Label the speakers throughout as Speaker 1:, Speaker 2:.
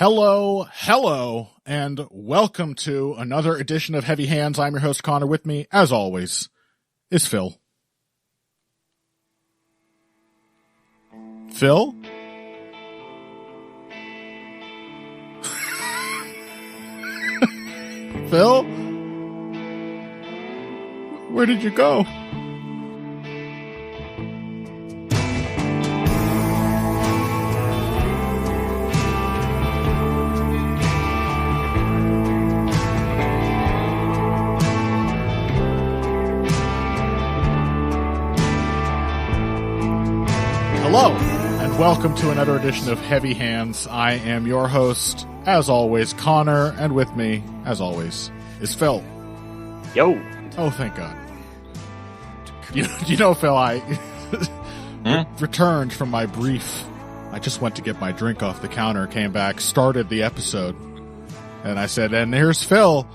Speaker 1: Hello, and welcome to another edition of Heavy Hands. I'm your host, Connor. With me, as always, is Phil. Phil? Phil? Where did you go? Hello, and welcome to another edition of Heavy Hands. I am your host, as always, Connor, and with me, as always, is Phil.
Speaker 2: Yo.
Speaker 1: Oh, thank God. You know, Phil, I returned from my brief. I just went to get my drink off the counter, came back, started the episode, and I said, and here's Phil.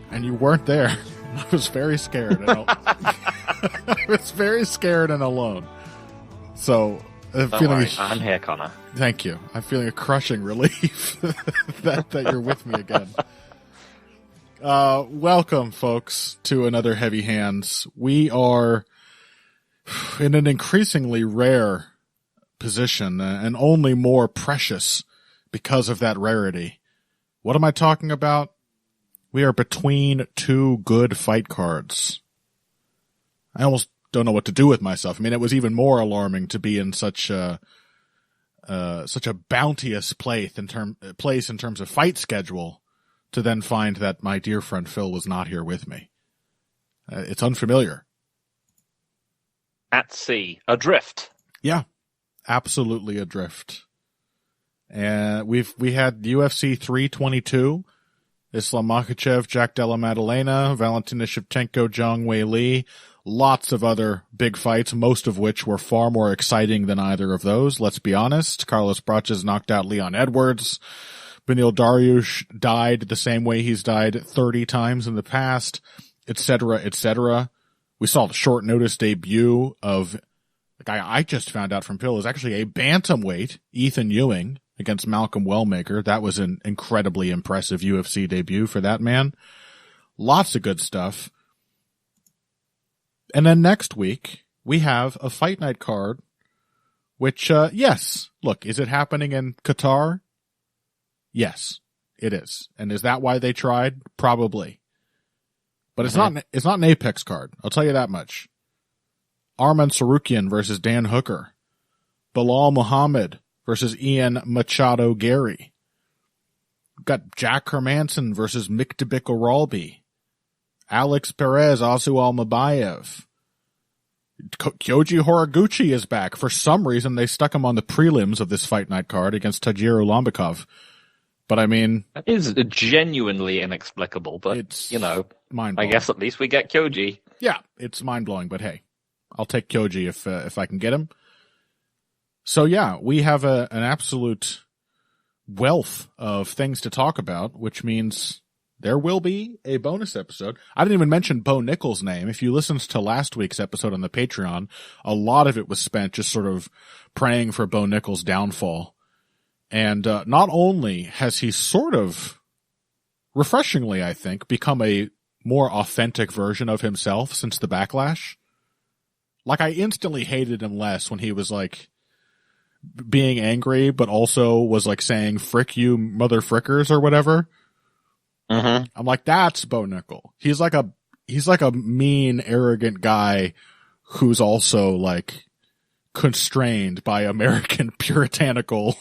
Speaker 1: And you weren't there. I was very scared. I was very scared and alone. So,
Speaker 2: I'm here, Connor.
Speaker 1: Thank you. I'm feeling a crushing relief that you're with me again. Welcome, folks, to another Heavy Hands. We are in an increasingly rare position and only more precious because of that rarity. What am I talking about? We are between two good fight cards. I almost don't know what to do with myself. I mean, it was even more alarming to be in such a bounteous place in terms of fight schedule, to then find that my dear friend Phil was not here with me. It's unfamiliar.
Speaker 2: At sea, adrift.
Speaker 1: Yeah, absolutely adrift. And we had UFC 322. Islam Makhachev, Della, Maddalena, Valentina Shevchenko, Zhang Wei. Lots of other big fights, most of which were far more exciting than either of those. Let's be honest. Carlos Braches knocked out Leon Edwards. Beneil Dariush died the same way he's died 30 times in the past, etc., etc. We saw the short notice debut of the guy I just found out from Phil is actually a bantamweight, Ethan Ewing, against Malcolm Wellmaker. That was an incredibly impressive UFC debut for that man. Lots of good stuff. And then next week, we have a fight night card, which, yes, look, is it happening in Qatar? Yes, it is. And is that why they tried? Probably. But it's not an Apex card. I'll tell you that much. Arman Tsarukyan versus Dan Hooker. Bilal Muhammad versus Ian Machado Gary. We've got Jack Hermanson versus Miktabik Oralbi. Alex Perez, Asu Almabayev. Kyoji Horiguchi is back. For some reason, they stuck him on the prelims of this fight night card against Tajiru Lambakov. But I mean,
Speaker 2: that is genuinely inexplicable, but
Speaker 1: it's
Speaker 2: mind-blowing. I guess at least we get Kyoji.
Speaker 1: Yeah, it's mind-blowing, but hey, I'll take Kyoji if I can get him. So yeah, we have an absolute wealth of things to talk about, which means there will be a bonus episode. I didn't even mention Bo Nickel's name. If you listened to last week's episode on the Patreon, a lot of it was spent just sort of praying for Bo Nickel's downfall. And not only has he sort of, refreshingly, I think, become a more authentic version of himself since the backlash. Like, I instantly hated him less when he was, like, being angry, but also was, like, saying, frick you mother frickers or whatever.
Speaker 2: Mm-hmm.
Speaker 1: I'm like, that's Bo Nickel. He's like a mean, arrogant guy who's also, like, constrained by American puritanical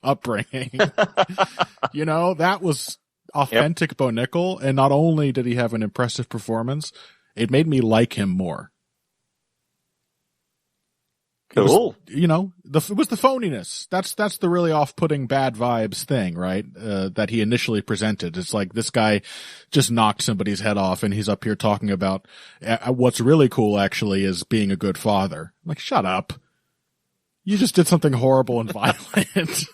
Speaker 1: upbringing. That was authentic. Yep. Bo Nickel, and not only did he have an impressive performance, it made me like him more.
Speaker 2: Cool.
Speaker 1: It was the phoniness. That's the really off-putting bad vibes thing, right? That he initially presented. It's like this guy just knocked somebody's head off and he's up here talking about what's really cool actually is being a good father. I'm like, shut up. You just did something horrible and violent.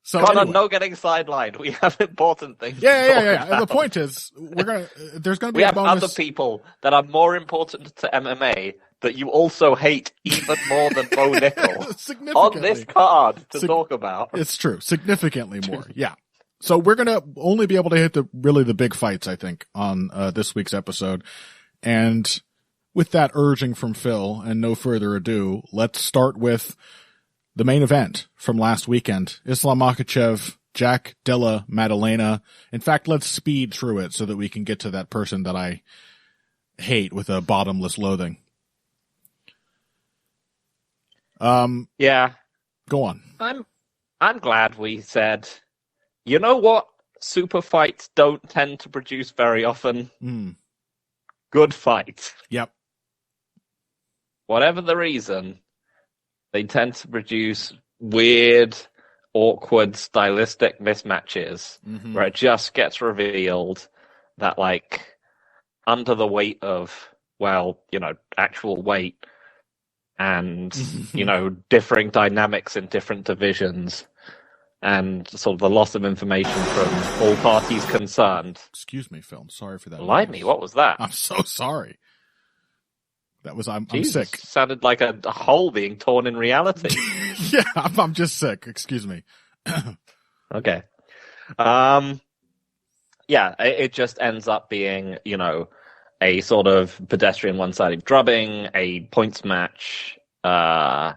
Speaker 1: So
Speaker 2: Connor,
Speaker 1: anyway.
Speaker 2: no getting sidelined. We have important things.
Speaker 1: Yeah. And the point is, there's gonna be
Speaker 2: we
Speaker 1: a
Speaker 2: have
Speaker 1: bonus.
Speaker 2: other people that are more important to MMA that you also hate even more than Bo Nickel on this card to talk about.
Speaker 1: It's true. Significantly more. Yeah. So we're going to only be able to hit the big fights, I think, on this week's episode. And with that urging from Phil and no further ado, let's start with the main event from last weekend. Islam Makhachev, Jack Della Maddalena. In fact, let's speed through it so that we can get to that person that I hate with a bottomless loathing.
Speaker 2: Yeah.
Speaker 1: Go on.
Speaker 2: I'm glad we said, you know what super fights don't tend to produce very often? Good fights.
Speaker 1: Yep.
Speaker 2: Whatever the reason, they tend to produce weird, awkward, stylistic mismatches where it just gets revealed that, like, under the weight of, well, you know, actual weight and, you know, differing dynamics in different divisions and sort of the loss of information from all parties concerned.
Speaker 1: Excuse me, Phil. I'm sorry for that.
Speaker 2: Blimey, what was that?
Speaker 1: I'm so sorry. That was, I'm sick.
Speaker 2: Sounded like a hole being torn in reality.
Speaker 1: Yeah, I'm just sick. Excuse me.
Speaker 2: Okay. Yeah, it just ends up being, you know, a sort of pedestrian one-sided drubbing, a points match, a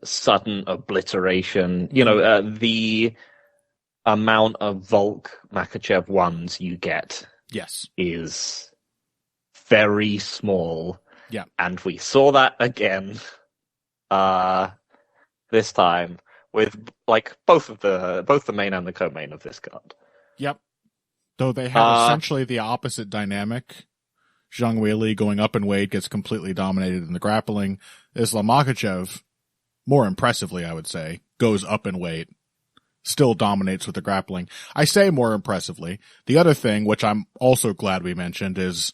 Speaker 2: sudden obliteration. You know, the amount of Volk Makhachev ones you get is very small.
Speaker 1: Yeah.
Speaker 2: And we saw that again this time with, like, both the main and the co-main of this card.
Speaker 1: Yep. Though they have essentially the opposite dynamic. Zhang Weili going up in weight gets completely dominated in the grappling. Islam Makhachev, more impressively, I would say, goes up in weight, still dominates with the grappling. I say more impressively. The other thing, which I'm also glad we mentioned, is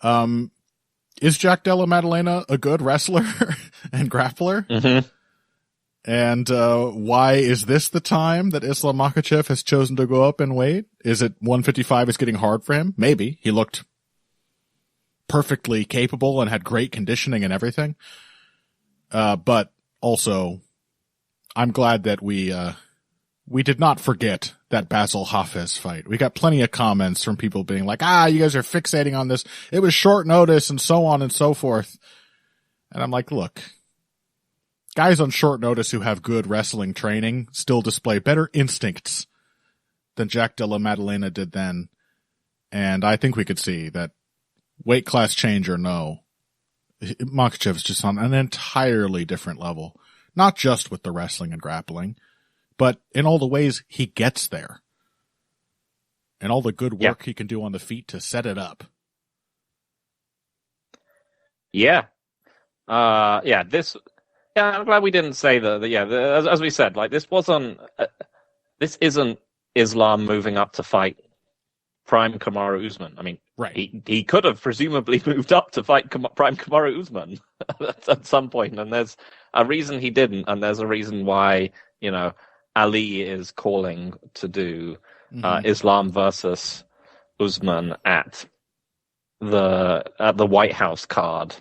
Speaker 1: Jack Della Maddalena a good wrestler and grappler?
Speaker 2: Mm-hmm.
Speaker 1: And why is this the time that Islam Makhachev has chosen to go up in weight? Is it 155 is getting hard for him? Maybe. He looked perfectly capable and had great conditioning and everything. But also, I'm glad that we did not forget that Basil Hafez fight. We got plenty of comments from people being like, you guys are fixating on this. It was short notice and so on and so forth. And I'm like, look, guys on short notice who have good wrestling training still display better instincts than Jack Della Maddalena did then. And I think we could see that weight class change or no, Makhachev is just on an entirely different level. Not just with the wrestling and grappling, but in all the ways he gets there. And all the good work he can do on the feet to set it up.
Speaker 2: Yeah. I'm glad we didn't say as we said, like, this isn't Islam moving up to fight prime Kamaru Usman. I mean,
Speaker 1: right.
Speaker 2: He could have presumably moved up to fight prime Kamaru Usman at some point, and there's a reason he didn't, and there's a reason why, you know, Ali is calling to do Islam versus Usman at the White House card.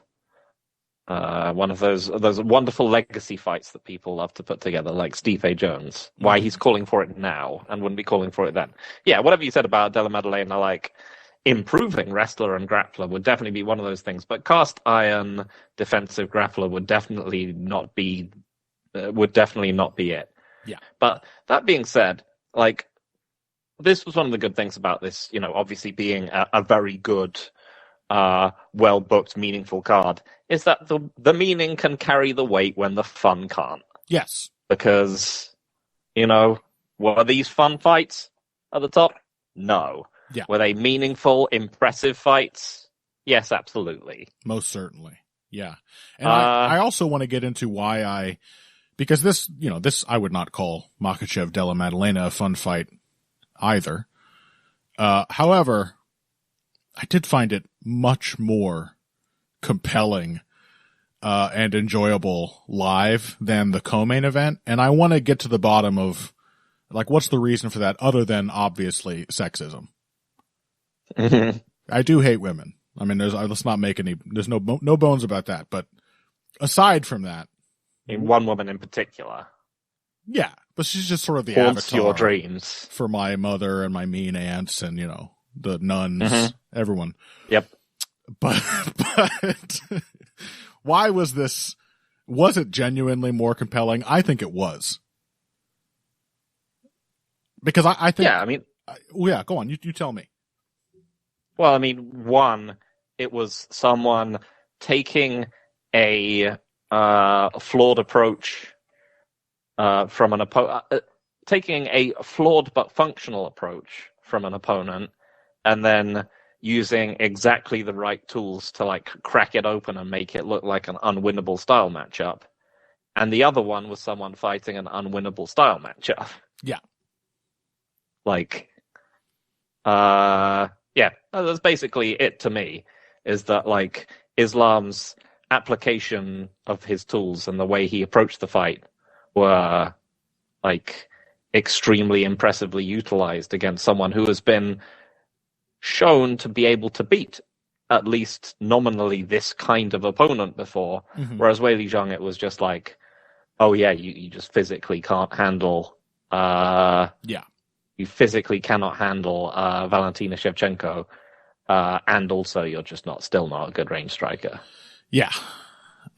Speaker 2: One of those wonderful legacy fights that people love to put together, like Stipe Jones. Why he's calling for it now and wouldn't be calling for it then. Yeah, whatever you said about Della Maddalena, like, improving wrestler and grappler would definitely be one of those things. But cast iron defensive grappler would definitely not be it.
Speaker 1: Yeah.
Speaker 2: But that being said, like, this was one of the good things about this, you know, obviously being a very good, well-booked, meaningful card, is that the meaning can carry the weight when the fun can't.
Speaker 1: Yes.
Speaker 2: Because, you know, were these fun fights at the top? No.
Speaker 1: Yeah.
Speaker 2: Were they meaningful, impressive fights? Yes, absolutely.
Speaker 1: Most certainly. Yeah. And I also want to get into because this, I would not call Makhachev Della Maddalena a fun fight either. However, I did find it much more compelling and enjoyable live than the co-main event. And I want to get to the bottom of, like, what's the reason for that other than obviously sexism?
Speaker 2: Mm-hmm.
Speaker 1: I do hate women. I mean, let's not make there's no bones about that. But aside from that,
Speaker 2: in one woman in particular,
Speaker 1: yeah, but she's just sort of the
Speaker 2: haunts
Speaker 1: avatar
Speaker 2: your dreams
Speaker 1: for my mother and my mean aunts and the nuns, everyone.
Speaker 2: Yep.
Speaker 1: But why was this? Was it genuinely more compelling? I think it was. Because I think...
Speaker 2: Yeah, I mean...
Speaker 1: yeah, go on. You tell me.
Speaker 2: Well, I mean, one, it was someone taking a flawed approach from an opponent... taking a flawed but functional approach from an opponent, and then using exactly the right tools to crack it open and make it look like an unwinnable style matchup. And the other one was someone fighting an unwinnable style matchup.
Speaker 1: Yeah.
Speaker 2: Yeah, that's basically it to me, is that Islam's application of his tools and the way he approached the fight were extremely impressively utilized against someone who has been shown to be able to beat at least nominally this kind of opponent before. Whereas Weili Zhang, it was just oh yeah, you just physically can't handle you physically cannot handle Valentina Shevchenko, and also you're just still not a good range striker.
Speaker 1: Yeah.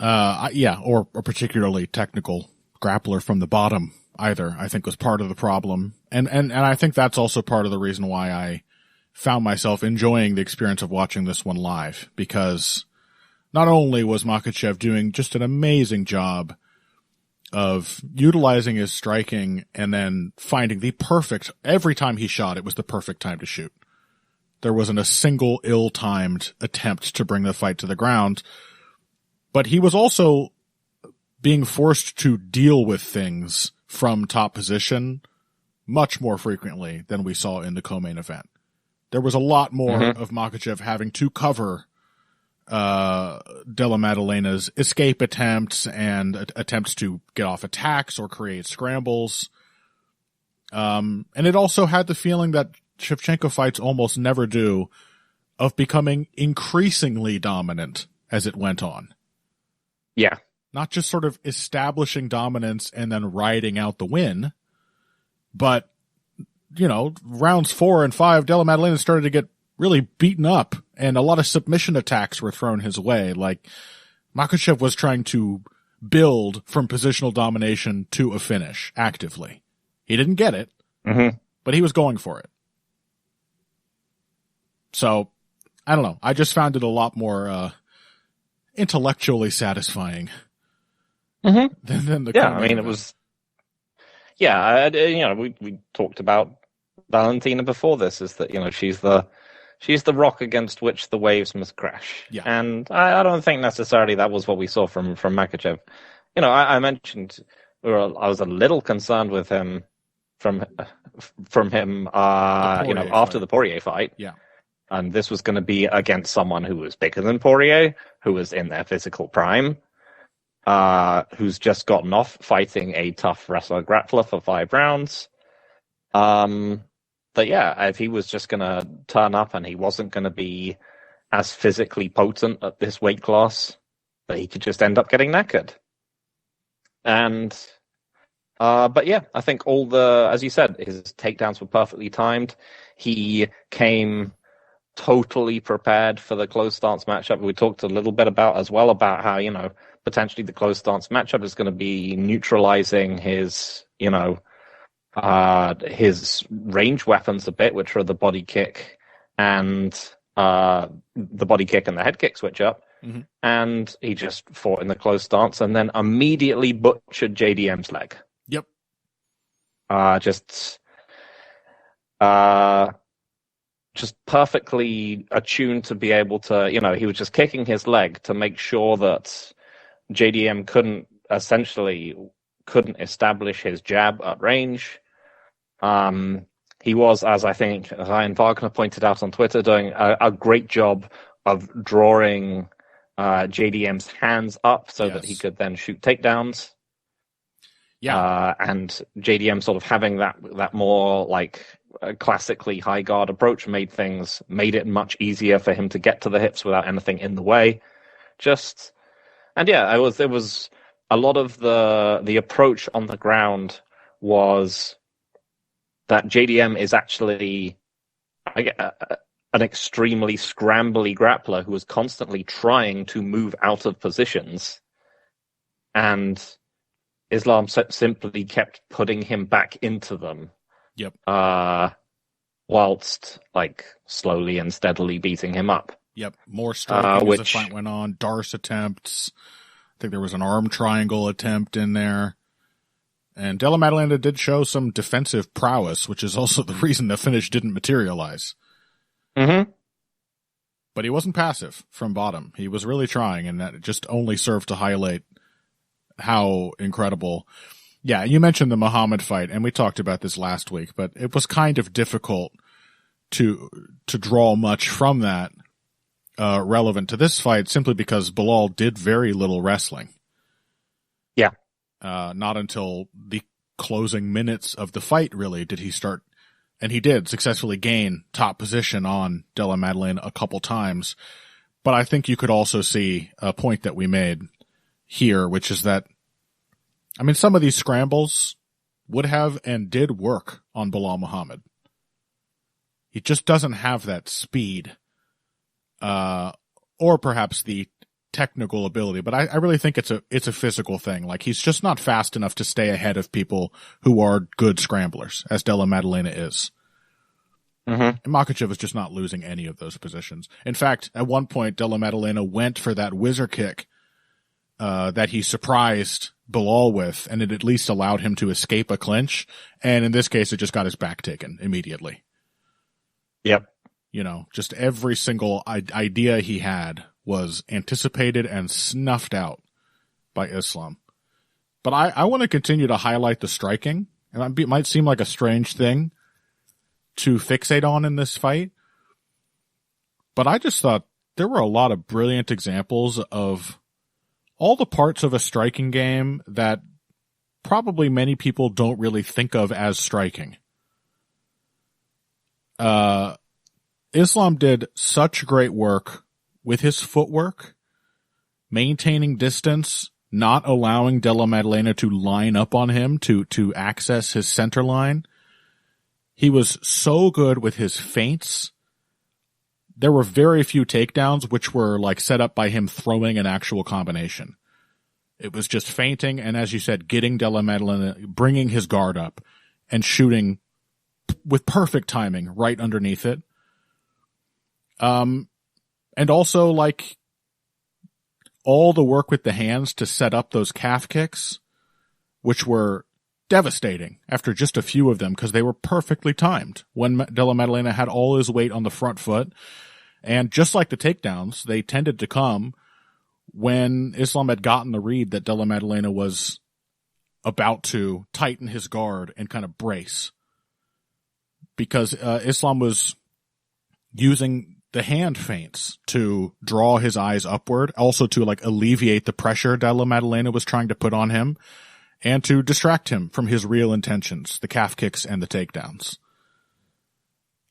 Speaker 1: Or a particularly technical grappler from the bottom either, I think was part of the problem. And I think that's also part of the reason why I found myself enjoying the experience of watching this one live, because not only was Makhachev doing just an amazing job of utilizing his striking and then finding every time he shot, it was the perfect time to shoot. There wasn't a single ill-timed attempt to bring the fight to the ground, but he was also being forced to deal with things from top position much more frequently than we saw in the co-main event. There was a lot more of Makhachev having to cover Della Maddalena's escape attempts and attempts to get off attacks or create scrambles. And it also had the feeling that Shevchenko fights almost never do, of becoming increasingly dominant as it went on.
Speaker 2: Yeah.
Speaker 1: Not just sort of establishing dominance and then riding out the win, but rounds 4 and 5, Della Maddalena started to get really beaten up, and a lot of submission attacks were thrown his way. Makhachev was trying to build from positional domination to a finish actively. He didn't get it, but he was going for it. So, I don't know. I just found it a lot more intellectually satisfying than the
Speaker 2: it was... Yeah, we talked about Valentina before this, is that, she's the rock against which the waves must crash.
Speaker 1: Yeah.
Speaker 2: And I don't think necessarily that was what we saw from Makhachev. I mentioned I was a little concerned with him from him after the Poirier fight.
Speaker 1: Yeah.
Speaker 2: And this was going to be against someone who was bigger than Poirier, who was in their physical prime, who's just gotten off fighting a tough wrestler grappler for 5 rounds. But yeah, if he was just going to turn up and he wasn't going to be as physically potent at this weight class, that he could just end up getting knackered. And, but yeah, I think as you said, his takedowns were perfectly timed. He came totally prepared for the close stance matchup. We talked a little bit about how, potentially the close stance matchup is going to be neutralizing his range weapons a bit, which are the body kick and the head kick switch up. And he just fought in the close stance and then immediately butchered JDM's leg.
Speaker 1: Yep.
Speaker 2: Just perfectly attuned to be able to, he was just kicking his leg to make sure that JDM couldn't establish his jab at range. He was, as I think Ryan Wagner pointed out on Twitter, doing a great job of drawing JDM's hands up so that he could then shoot takedowns.
Speaker 1: Yeah.
Speaker 2: And JDM sort of having that more a classically high guard approach, made it much easier for him to get to the hips without anything in the way. And yeah, it was a lot of the approach on the ground was that JDM is actually an extremely scrambly grappler who was constantly trying to move out of positions, and Islam simply kept putting him back into them.
Speaker 1: Yep.
Speaker 2: Whilst slowly and steadily beating him up.
Speaker 1: Yep. More striking as the fight went on. Darce attempts. I think there was an arm triangle attempt in there. And Della Maddalena did show some defensive prowess, which is also the reason the finish didn't materialize.
Speaker 2: Mm-hmm.
Speaker 1: But he wasn't passive from bottom. He was really trying, and that just only served to highlight how incredible. Yeah, you mentioned the Muhammad fight, and we talked about this last week, but it was kind of difficult to draw much from that relevant to this fight, simply because Belal did very little wrestling.
Speaker 2: Yeah.
Speaker 1: Not until the closing minutes of the fight, really, did he start, and he did successfully gain top position on Della Maddalena a couple times. But I think you could also see a point that we made here, which is that, I mean, some of these scrambles would have and did work on Belal Muhammad. He just doesn't have that speed, or perhaps the technical ability. But I really think it's a physical thing. Like, he's just not fast enough to stay ahead of people who are good scramblers, as Della Maddalena is.
Speaker 2: Mm-hmm.
Speaker 1: And Makhachev is just not losing any of those positions. In fact, at one point, Della Maddalena went for that whizzer kick that he surprised Belal with, and it at least allowed him to escape a clinch. And in this case, it just got his back taken immediately.
Speaker 2: Yep.
Speaker 1: You know, just every single idea he had was anticipated and snuffed out by Islam. But I want to continue to highlight the striking, and it might seem like a strange thing to fixate on in this fight, but I just thought there were a lot of brilliant examples of all the parts of a striking game that probably many people don't really think of as striking. Islam did such great work with his footwork, maintaining distance, not allowing Della Maddalena to line up on him to access his center line. He was so good with his feints. There were very few takedowns which were set up by him throwing an actual combination. It was just feinting, and as you said, getting Della Maddalena, bringing his guard up and shooting with perfect timing right underneath it. And also all the work with the hands to set up those calf kicks, which were devastating after just a few of them because they were perfectly timed when Della Maddalena had all his weight on the front foot. And just like the takedowns, they tended to come when Islam had gotten the read that Della Maddalena was about to tighten his guard and kind of brace. Because Islam was using the hand feints to draw his eyes upward, also to alleviate the pressure Della Maddalena was trying to put on him, and to distract him from his real intentions, the calf kicks and the takedowns.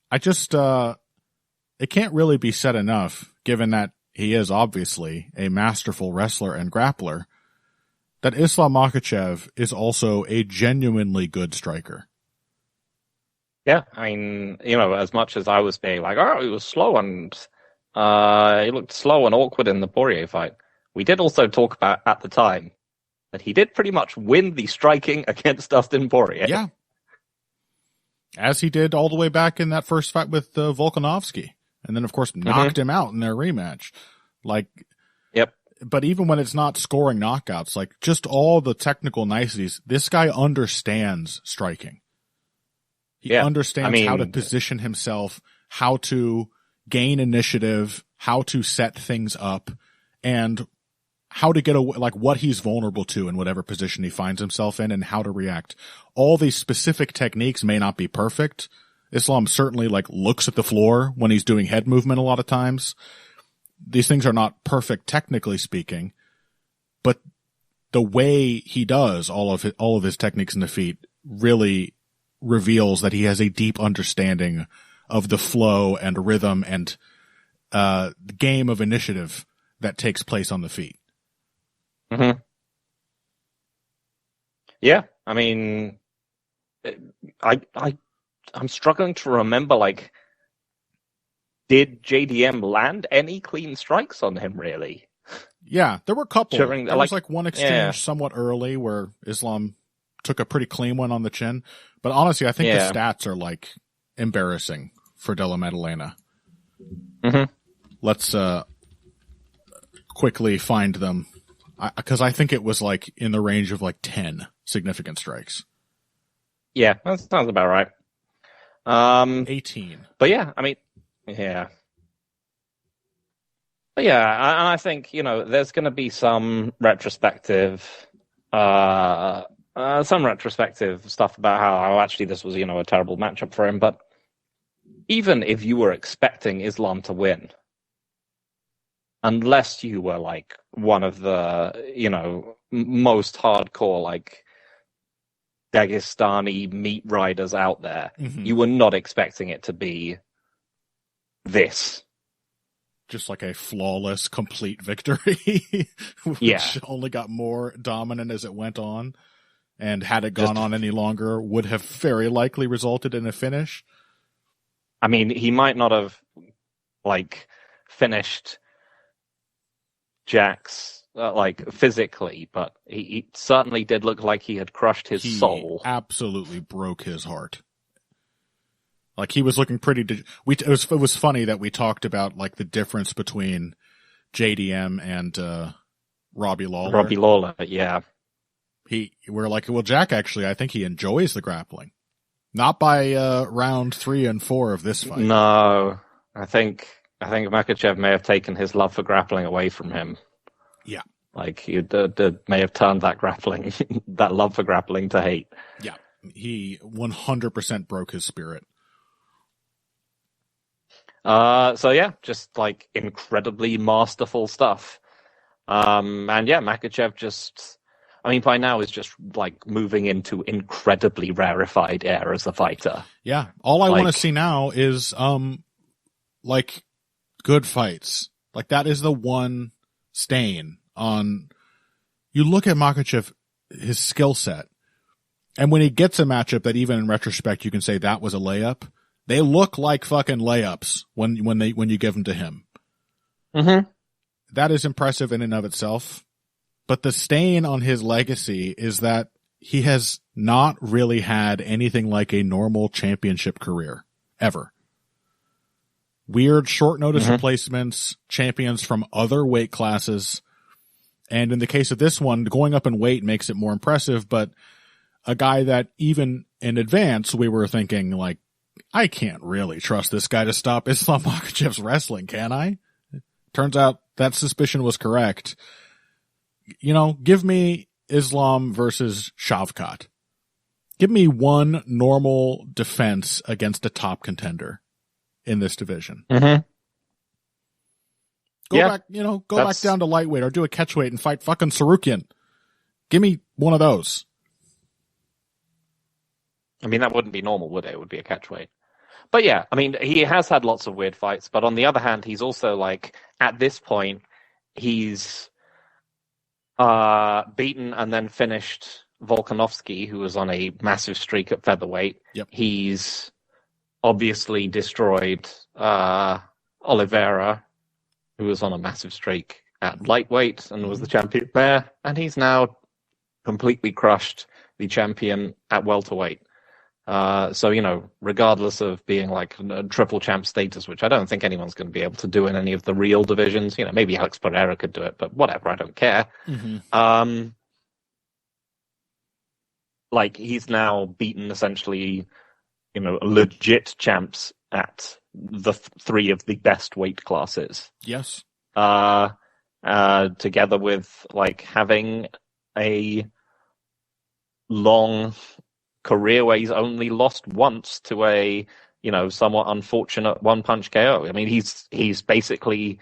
Speaker 1: I just, it can't really be said enough, given that he is obviously a masterful wrestler and grappler, that Islam Makhachev is also a genuinely good striker.
Speaker 2: Yeah, I mean, as much as I was being he was slow and he looked slow and awkward in the Poirier fight, we did also talk about at the time that he did pretty much win the striking against Dustin Poirier.
Speaker 1: Yeah. As he did all the way back in that first fight with Volkanovski. And then, of course, knocked him out in their rematch.
Speaker 2: Yep.
Speaker 1: But even when it's not scoring knockouts, just all the technical niceties, this guy understands striking. He understands how to position himself, how to gain initiative, how to set things up, and how to get away, what he's vulnerable to in whatever position he finds himself in and how to react. All these specific techniques may not be perfect. Islam certainly looks at the floor when he's doing head movement a lot of times. These things are not perfect technically speaking, but the way he does all of his techniques in the feet really reveals that he has a deep understanding of the flow and rhythm and the game of initiative that takes place on the feet.
Speaker 2: Mm-hmm. Yeah, I mean, I'm struggling to remember, like, did JDM land any clean strikes on him, really?
Speaker 1: Yeah, there were a couple.
Speaker 2: During,
Speaker 1: there was like one exchange somewhat early where Islam took a pretty clean one on the chin. But honestly, I think the stats are like embarrassing for Della Maddalena.
Speaker 2: Mm-hmm.
Speaker 1: Let's quickly find them. Because I think it was like in the range of like 10 significant strikes.
Speaker 2: Yeah, that sounds about right.
Speaker 1: 18.
Speaker 2: But yeah, I mean, yeah. But yeah, and I think, you know, there's going to be some retrospective stuff about how actually this was, you know, a terrible matchup for him. But even if you were expecting Islam to win, unless you were like one of the, you know, most hardcore, like, Dagestani meat riders out there, you were not expecting it to be this.
Speaker 1: Just like a flawless, complete victory, which only got more dominant as it went on, and had it gone on any longer, would have very likely resulted in a finish.
Speaker 2: I mean, he might not have, like, finished Jack's, like, physically, but he certainly did look like he had crushed his soul.
Speaker 1: Absolutely broke his heart. Like, he was looking pretty... it was funny that we talked about, like, the difference between JDM and Robbie Lawler.
Speaker 2: Robbie Lawler, yeah.
Speaker 1: We're like, well, Jack, actually, I think he enjoys the grappling. Not by round 3 and 4 of this fight.
Speaker 2: No. I think Makhachev may have taken his love for grappling away from him.
Speaker 1: Yeah.
Speaker 2: Like, he may have turned that grappling, that love for grappling to hate.
Speaker 1: Yeah. He 100% broke his spirit.
Speaker 2: So yeah, just like incredibly masterful stuff. And yeah, Makhachev just, I mean, by now is just like moving into incredibly rarefied air as a fighter.
Speaker 1: Yeah. All I want to see now is, like, good fights. Like, that is the one stain on, you look at Makhachev, his skill set, and when he gets a matchup that even in retrospect you can say that was a layup, they look like fucking layups when you give them to him.
Speaker 2: Mm-hmm.
Speaker 1: That is impressive in and of itself. But the stain on his legacy is that he has not really had anything like a normal championship career ever. Weird short notice replacements, champions from other weight classes. And in the case of this one, going up in weight makes it more impressive, but a guy that even in advance we were thinking, like, I can't really trust this guy to stop Islam Makhachev's wrestling, can I? Turns out that suspicion was correct. You know, give me Islam versus Shavkat. Give me one normal defense against a top contender in this division.
Speaker 2: Mm-hmm.
Speaker 1: Go back down to lightweight or do a catchweight and fight fucking Tsarukyan. Give me one of those.
Speaker 2: I mean, that wouldn't be normal, would it? It would be a catchweight. But yeah, I mean, he has had lots of weird fights, but on the other hand, he's also like, at this point, he's beaten and then finished Volkanovski, who was on a massive streak at featherweight.
Speaker 1: Yep.
Speaker 2: He's obviously destroyed Oliveira, who was on a massive streak at lightweight and was the champion there, and he's now completely crushed the champion at welterweight. So, you know, regardless of being like a triple champ status, which I don't think anyone's going to be able to do in any of the real divisions, you know, maybe Alex Pereira could do it, but whatever, I don't care.
Speaker 1: Mm-hmm.
Speaker 2: Like, he's now beaten essentially, you know, legit champs at the three of the best weight classes.
Speaker 1: Yes.
Speaker 2: Together with like having a long career where he's only lost once to a, you know, somewhat unfortunate one punch KO. I mean, he's basically,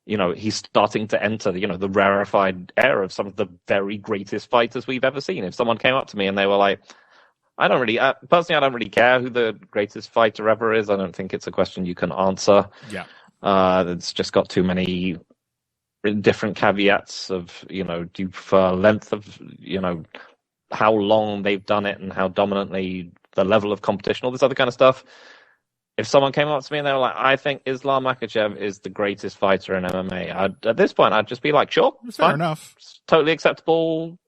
Speaker 2: you know, he's starting to enter the, you know, the rarefied era of some of the very greatest fighters we've ever seen. If someone came up to me and they were like, I don't really, personally, I don't really care who the greatest fighter ever is. I don't think it's a question you can answer.
Speaker 1: Yeah.
Speaker 2: It's just got too many different caveats of, do you prefer length of, how long they've done it and how dominantly the level of competition, all this other kind of stuff. If someone came up to me and they were like, I think Islam Makhachev is the greatest fighter in MMA, at this point, I'd just be like, sure, it's
Speaker 1: Fair
Speaker 2: fine.
Speaker 1: enough.
Speaker 2: It's totally acceptable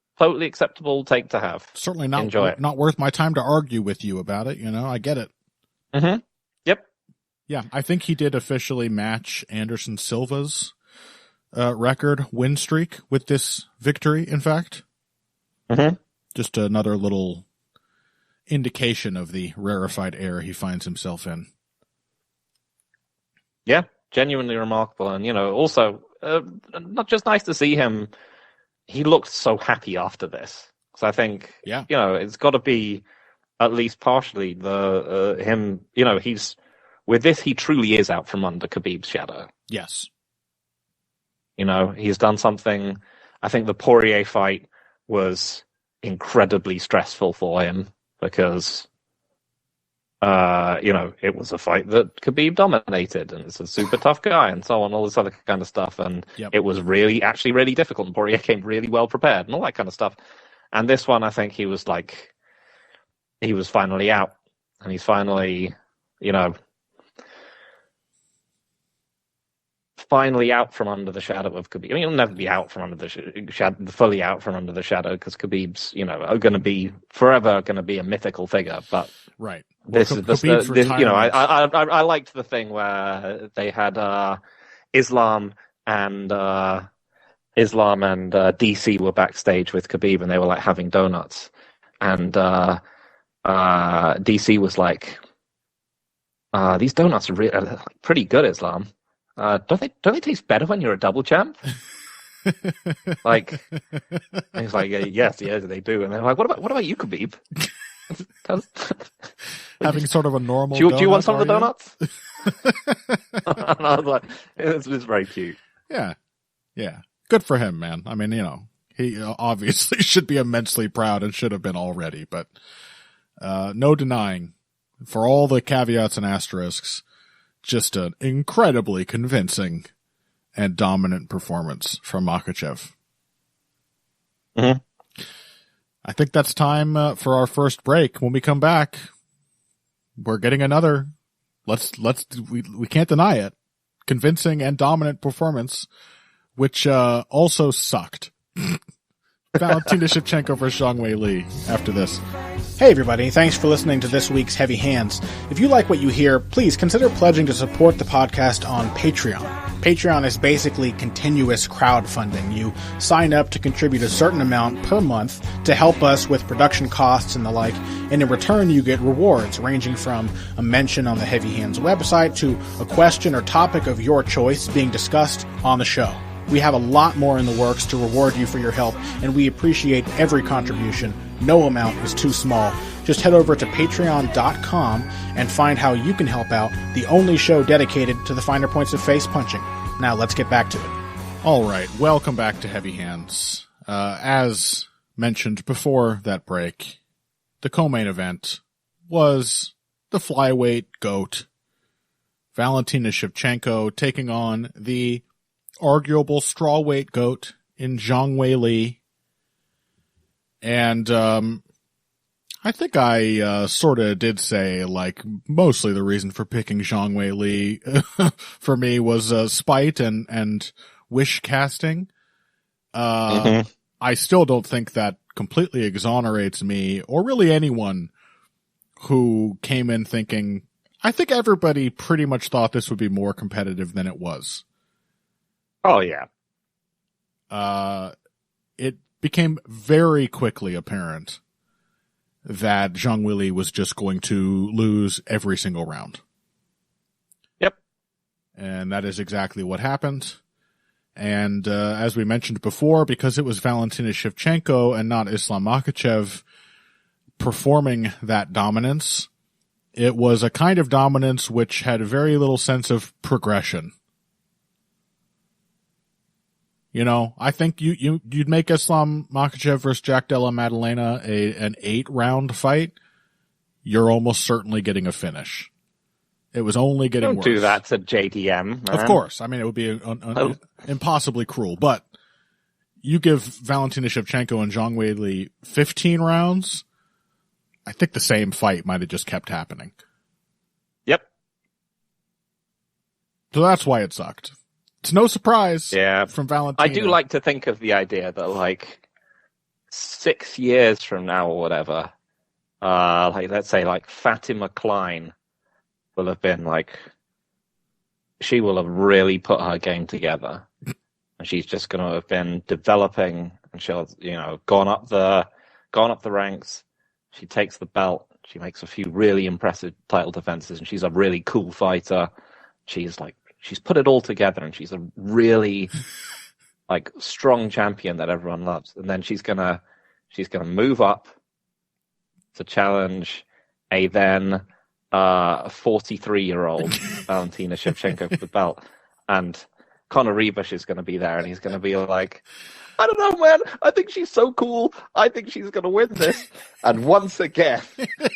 Speaker 2: take to have.
Speaker 1: Certainly not,
Speaker 2: Enjoy it.
Speaker 1: Not worth my time to argue with you about it. I get it.
Speaker 2: Mm-hmm. Yep.
Speaker 1: Yeah, I think he did officially match Anderson Silva's record win streak with this victory, in fact.
Speaker 2: Mm-hmm.
Speaker 1: Just another little indication of the rarefied air he finds himself in.
Speaker 2: Yeah, genuinely remarkable. And, also, not just nice to see him, he looked so happy after this. So I think, it's got to be at least partially him, he's, with this, he truly is out from under Khabib's shadow.
Speaker 1: Yes.
Speaker 2: He's done something. I think the Poirier fight was incredibly stressful for him because, it was a fight that Khabib dominated and it's a super tough guy and so on, all this other kind of stuff. And It was really difficult. And Poirier came really well prepared and all that kind of stuff. And this one, I think he was finally out and he's finally, finally out from under the shadow of Khabib. I mean, he'll never be out from under the shadow, fully out from under the shadow, because Khabib's, are going to be forever going to be a mythical figure. But
Speaker 1: right,
Speaker 2: this is this, I liked the thing where they had Islam and DC were backstage with Khabib, and they were like having donuts, and DC was like, "These donuts are pretty good, Islam. Don't they taste better when you're a double champ?" Like, and he's like, yes, they do. And they're like, what about you, Khabib?
Speaker 1: Having sort of a normal.
Speaker 2: Do you want some of the donuts? And I was like, it was very cute.
Speaker 1: Yeah, good for him, man. I mean, he obviously should be immensely proud and should have been already, but no denying, for all the caveats and asterisks, just an incredibly convincing and dominant performance from Makhachev.
Speaker 2: Mm-hmm.
Speaker 1: I think that's time for our first break. When we come back, we're getting another, we can't deny it, convincing and dominant performance, which also sucked. Valentina Shevchenko versus Zhang Weili after this.
Speaker 3: Hey everybody, thanks for listening to this week's Heavy Hands. If you like what you hear, please consider pledging to support the podcast on Patreon. Patreon is basically continuous crowdfunding. You sign up to contribute a certain amount per month to help us with production costs and the like, and in return you get rewards ranging from a mention on the Heavy Hands website to a question or topic of your choice being discussed on the show. We have a lot more in the works to reward you for your help, and we appreciate every contribution. No amount is too small. Just head over to patreon.com and find how you can help out, the only show dedicated to the finer points of face punching. Now let's get back to it.
Speaker 1: All right, welcome back to Heavy Hands. As mentioned before that break, the co-main event was the flyweight GOAT, Valentina Shevchenko, taking on the arguable strawweight GOAT in Zhang Weili. And I think I sort of did say, like, mostly the reason for picking Zhang Weili for me was spite and wish casting. I still don't think that completely exonerates me, or really anyone who came in thinking, I think everybody pretty much thought this would be more competitive than it was.
Speaker 2: Oh, yeah.
Speaker 1: It became very quickly apparent that Zhang Weili was just going to lose every single round.
Speaker 2: Yep.
Speaker 1: And that is exactly what happened. And as we mentioned before, because it was Valentina Shevchenko and not Islam Makhachev performing that dominance, it was a kind of dominance which had very little sense of progression. I think you'd make Islam Makhachev versus Della Maddalena an 8-round fight, you're almost certainly getting a finish. It was only getting worse.
Speaker 2: Don't do that to JDM, man.
Speaker 1: Of course. I mean, it would be impossibly cruel. But you give Valentina Shevchenko and Zhang Weili 15 rounds, I think the same fight might have just kept happening.
Speaker 2: Yep.
Speaker 1: So that's why it sucked. It's no surprise from Valentina.
Speaker 2: I do like to think of the idea that, like, 6 years from now or whatever, like, let's say, like, Fatima Klein will have been, like, she will have really put her game together. And she's just going to have been developing, and she'll, you know, gone up the ranks. She takes the belt. She makes a few really impressive title defenses, and she's a really cool fighter. She's put it all together, and she's a really like strong champion that everyone loves. And then she's gonna move up to challenge a then 43-year-old Valentina Shevchenko for the belt, and Conor Rebush is going to be there, and he's going to be like, I don't know, man. I think she's so cool. I think she's going to win this. And once again,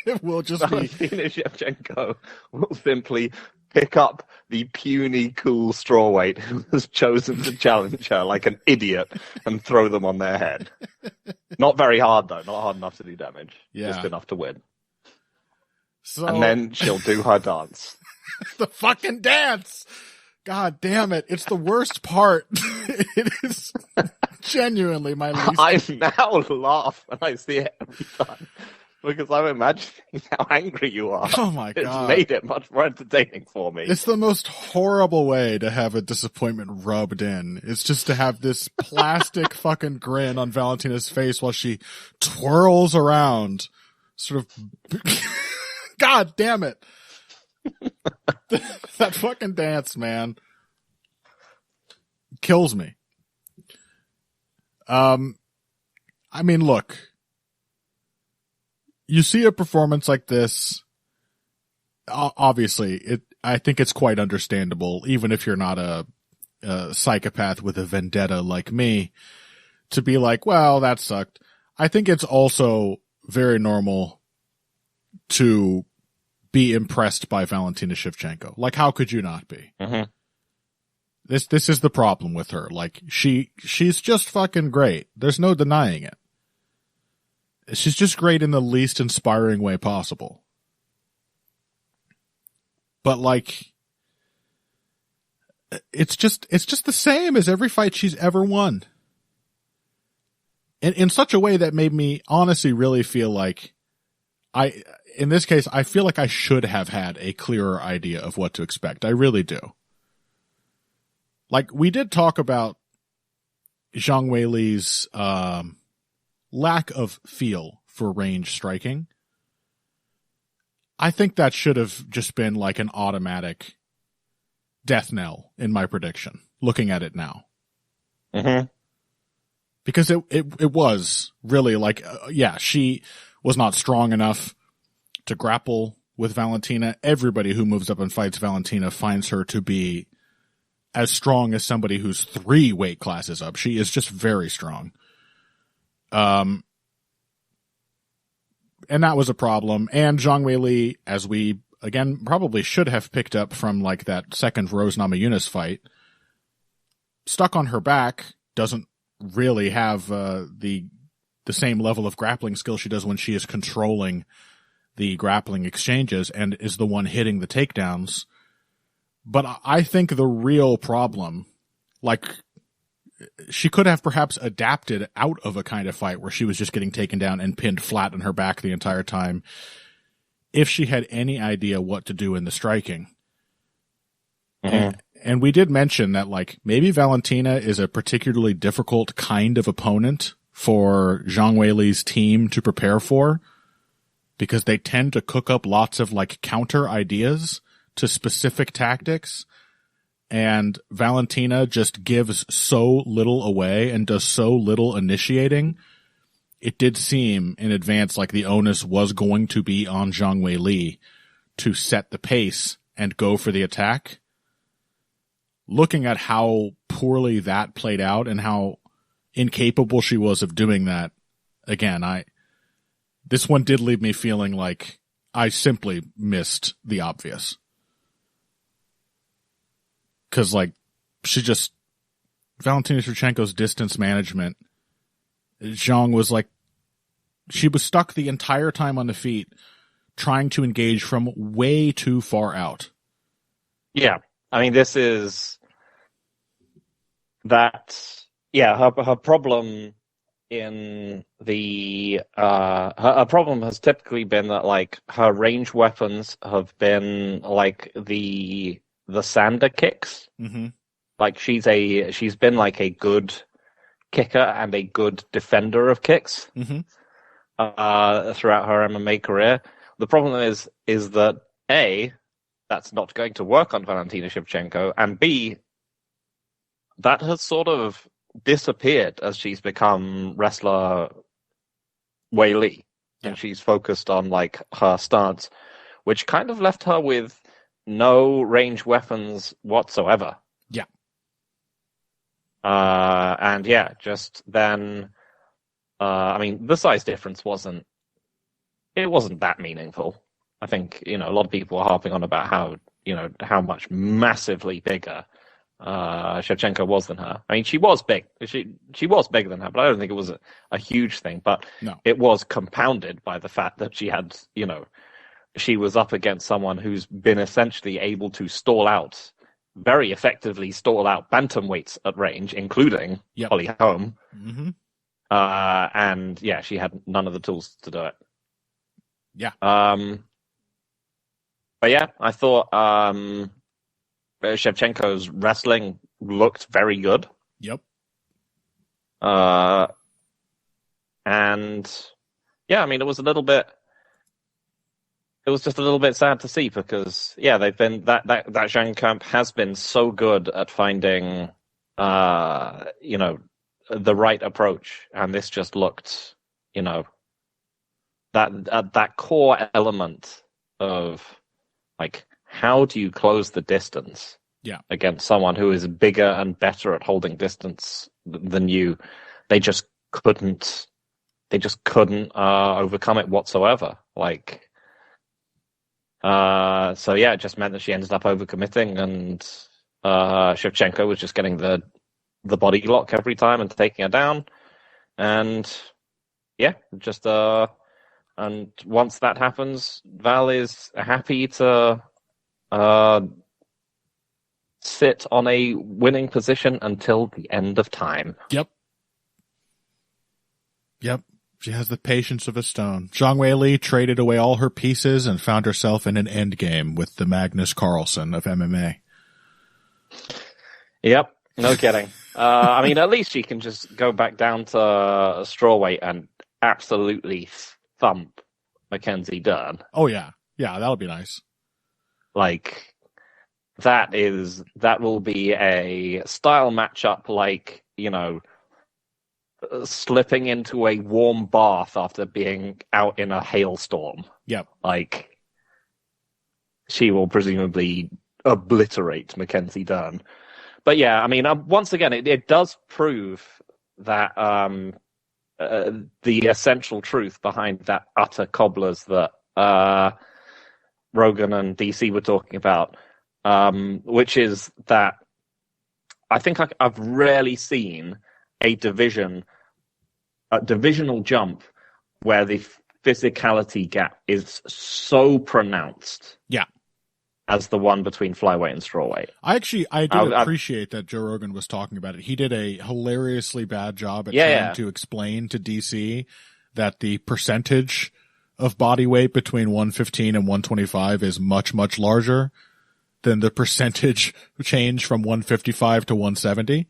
Speaker 2: Valentina Shevchenko will simply pick up the puny, cool strawweight who has chosen to challenge her like an idiot and throw them on their head. Not very hard, though. Not hard enough to do damage.
Speaker 1: Yeah.
Speaker 2: Just enough to win.
Speaker 1: So...
Speaker 2: And then she'll do her dance.
Speaker 1: The fucking dance! God damn it. It's the worst part. It is genuinely my least.
Speaker 2: I now laugh when I see it every time because I'm imagining how angry you are.
Speaker 1: Oh my God.
Speaker 2: It's made it much more entertaining for me.
Speaker 1: It's the most horrible way to have a disappointment rubbed in. It's just to have this plastic fucking grin on Valentina's face while she twirls around. Sort of. God damn it. That fucking dance, man, kills me. I mean, look, you see a performance like this, obviously, I think it's quite understandable, even if you're not a psychopath with a vendetta like me, to be like, well, that sucked. I think it's also very normal to be impressed by Valentina Shevchenko. Like, how could you not be?
Speaker 2: Mm-hmm.
Speaker 1: This is the problem with her. Like, she's just fucking great. There's no denying it. She's just great in the least inspiring way possible. But like, it's just the same as every fight she's ever won. In such a way that made me honestly really feel like in this case, I feel like I should have had a clearer idea of what to expect. I really do. Like, we did talk about Zhang Weili's lack of feel for range striking. I think that should have just been like an automatic death knell in my prediction, looking at it now.
Speaker 2: Mm-hmm.
Speaker 1: Because it was really like, she was not strong enough to grapple with Valentina. Everybody who moves up and fights Valentina finds her to be as strong as somebody who's 3 weight classes up. She is just very strong. And that was a problem. And Zhang Weili, as we, again, probably should have picked up from like that second Rose Namajunas fight, stuck on her back, doesn't really have the same level of grappling skill she does when she is controlling the grappling exchanges and is the one hitting the takedowns. But I think the real problem, like, she could have perhaps adapted out of a kind of fight where she was just getting taken down and pinned flat on her back the entire time if she had any idea what to do in the striking.
Speaker 2: Mm-hmm.
Speaker 1: And we did mention that, like, maybe Valentina is a particularly difficult kind of opponent for Zhang Weili's team to prepare for, because they tend to cook up lots of like counter ideas to specific tactics, and Valentina just gives so little away and does so little initiating. It did seem in advance like the onus was going to be on Zhang Weili to set the pace and go for the attack. Looking at how poorly that played out and how incapable she was of doing that, again, this one did leave me feeling like I simply missed the obvious. Because, like, Valentina Shevchenko's distance management, Zhang was like, she was stuck the entire time on the feet, trying to engage from way too far out. Yeah.
Speaker 2: I mean, this is that, yeah, her problem in the, her problem has typically been that, like, her range weapons have been, like, the sander kicks.
Speaker 1: Mm-hmm.
Speaker 2: Like, she's been, like, a good kicker and a good defender of kicks.
Speaker 1: Mm-hmm.
Speaker 2: Throughout her MMA career. The problem is that A, that's not going to work on Valentina Shevchenko, and B, that has sort of disappeared as she's become wrestler Wei Li, and she's focused on, like, her stance, which kind of left her with no range weapons whatsoever.
Speaker 1: Yeah.
Speaker 2: And yeah, just then. I mean, the size difference wasn't that meaningful. I think, a lot of people are harping on about how much massively bigger Shevchenko was than her. I mean, she was big. She was bigger than her, but I don't think it was a huge thing. But
Speaker 1: no.
Speaker 2: It was compounded by the fact that she had, she was up against someone who's been essentially able to very effectively stall out bantamweights at range, including Holly Holm.
Speaker 1: Mm-hmm.
Speaker 2: And yeah, she had none of the tools to do it.
Speaker 1: Yeah.
Speaker 2: But yeah, I thought Shevchenko's wrestling looked very good.
Speaker 1: Yep.
Speaker 2: And yeah, I mean, it was just a little bit sad to see because they've been that Zhang camp has been so good at finding the right approach, and this just looked, that core element of, like, how do you close the distance against someone who is bigger and better at holding distance than you. They just couldn't overcome it whatsoever. Like, so yeah, it just meant that she ended up overcommitting, and Shevchenko was just getting the body lock every time and taking her down. And yeah, just and once that happens, Val is happy to sit on a winning position until the end of time.
Speaker 1: Yep. She has the patience of a stone. Zhang Weili traded away all her pieces and found herself in an endgame with the Magnus Carlsen of MMA.
Speaker 2: Yep. No kidding. I mean, at least she can just go back down to strawweight and absolutely thump Mackenzie Dern.
Speaker 1: Oh, yeah. Yeah, that'll be nice.
Speaker 2: Like, that will be a style matchup like, slipping into a warm bath after being out in a hailstorm.
Speaker 1: Yep.
Speaker 2: Like, she will presumably obliterate Mackenzie Dern. But yeah, I mean, once again, it does prove that the essential truth behind that utter cobblers that Rogan and DC were talking about, which is that I think I've rarely seen a divisional jump where the physicality gap is so pronounced.
Speaker 1: Yeah.
Speaker 2: As the one between flyweight and strawweight.
Speaker 1: I did appreciate that Joe Rogan was talking about it. He did a hilariously bad job at trying to explain to DC that the percentage of body weight between 115 and 125 is much, much larger than the percentage change from 155 to 170.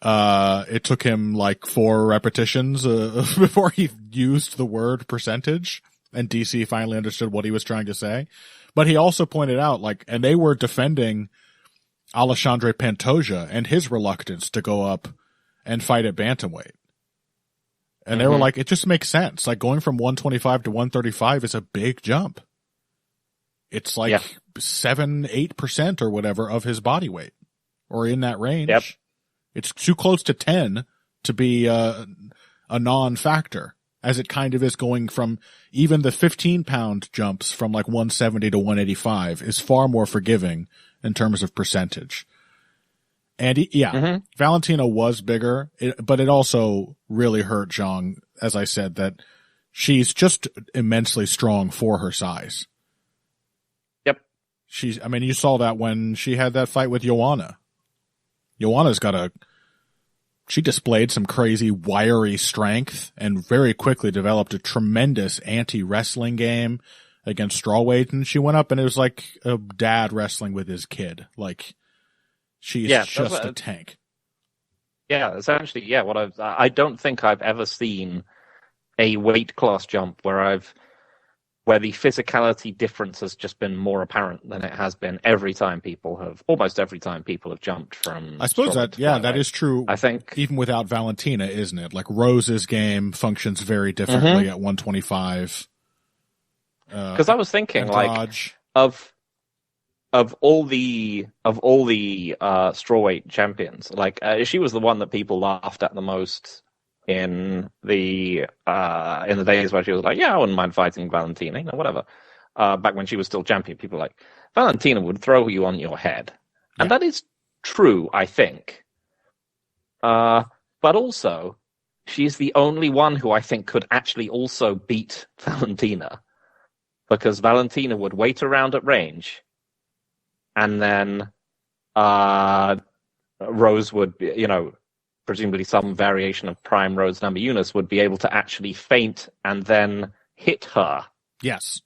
Speaker 1: It took him like 4 repetitions before he used the word percentage, and DC finally understood what he was trying to say. But he also pointed out, like, and they were defending Alexandre Pantoja and his reluctance to go up and fight at bantamweight. And they were like, it just makes sense. Like, going from 125 to 135 is a big jump. It's like 7-8% or whatever of his body weight, or in that range. Yep. It's too close to 10 to be a non-factor as it kind of is going from even the 15-pound jumps from like 170 to 185 is far more forgiving in terms of percentage. And Valentina was bigger, but it also really hurt Zhang, as I said, that she's just immensely strong for her size.
Speaker 2: Yep.
Speaker 1: You saw that when she had that fight with Joanna. Joanna's she displayed some crazy wiry strength and very quickly developed a tremendous anti-wrestling game against strawweight. And she went up and it was like a dad wrestling with his kid. Like, she's just a tank.
Speaker 2: Yeah, essentially, yeah. I don't think I've ever seen a weight class jump where the physicality difference has just been more apparent than it has been almost every time people have jumped from.
Speaker 1: I suppose that is true.
Speaker 2: I think
Speaker 1: even without Valentina, isn't it? Like Rose's game functions very differently at 125.
Speaker 2: Because I was thinking like of all the strawweight champions, like she was the one that people laughed at the most in the days where she was like, yeah, I wouldn't mind fighting Valentina, whatever. Back when she was still champion, people were like, Valentina would throw you on your head. And that is true, I think. But also, she's the only one who I think could actually also beat Valentina. Because Valentina would wait around at range, and then Rose would, presumably some variation of Prime Rose Namajunas would be able to actually feint and then hit her.
Speaker 1: Yes.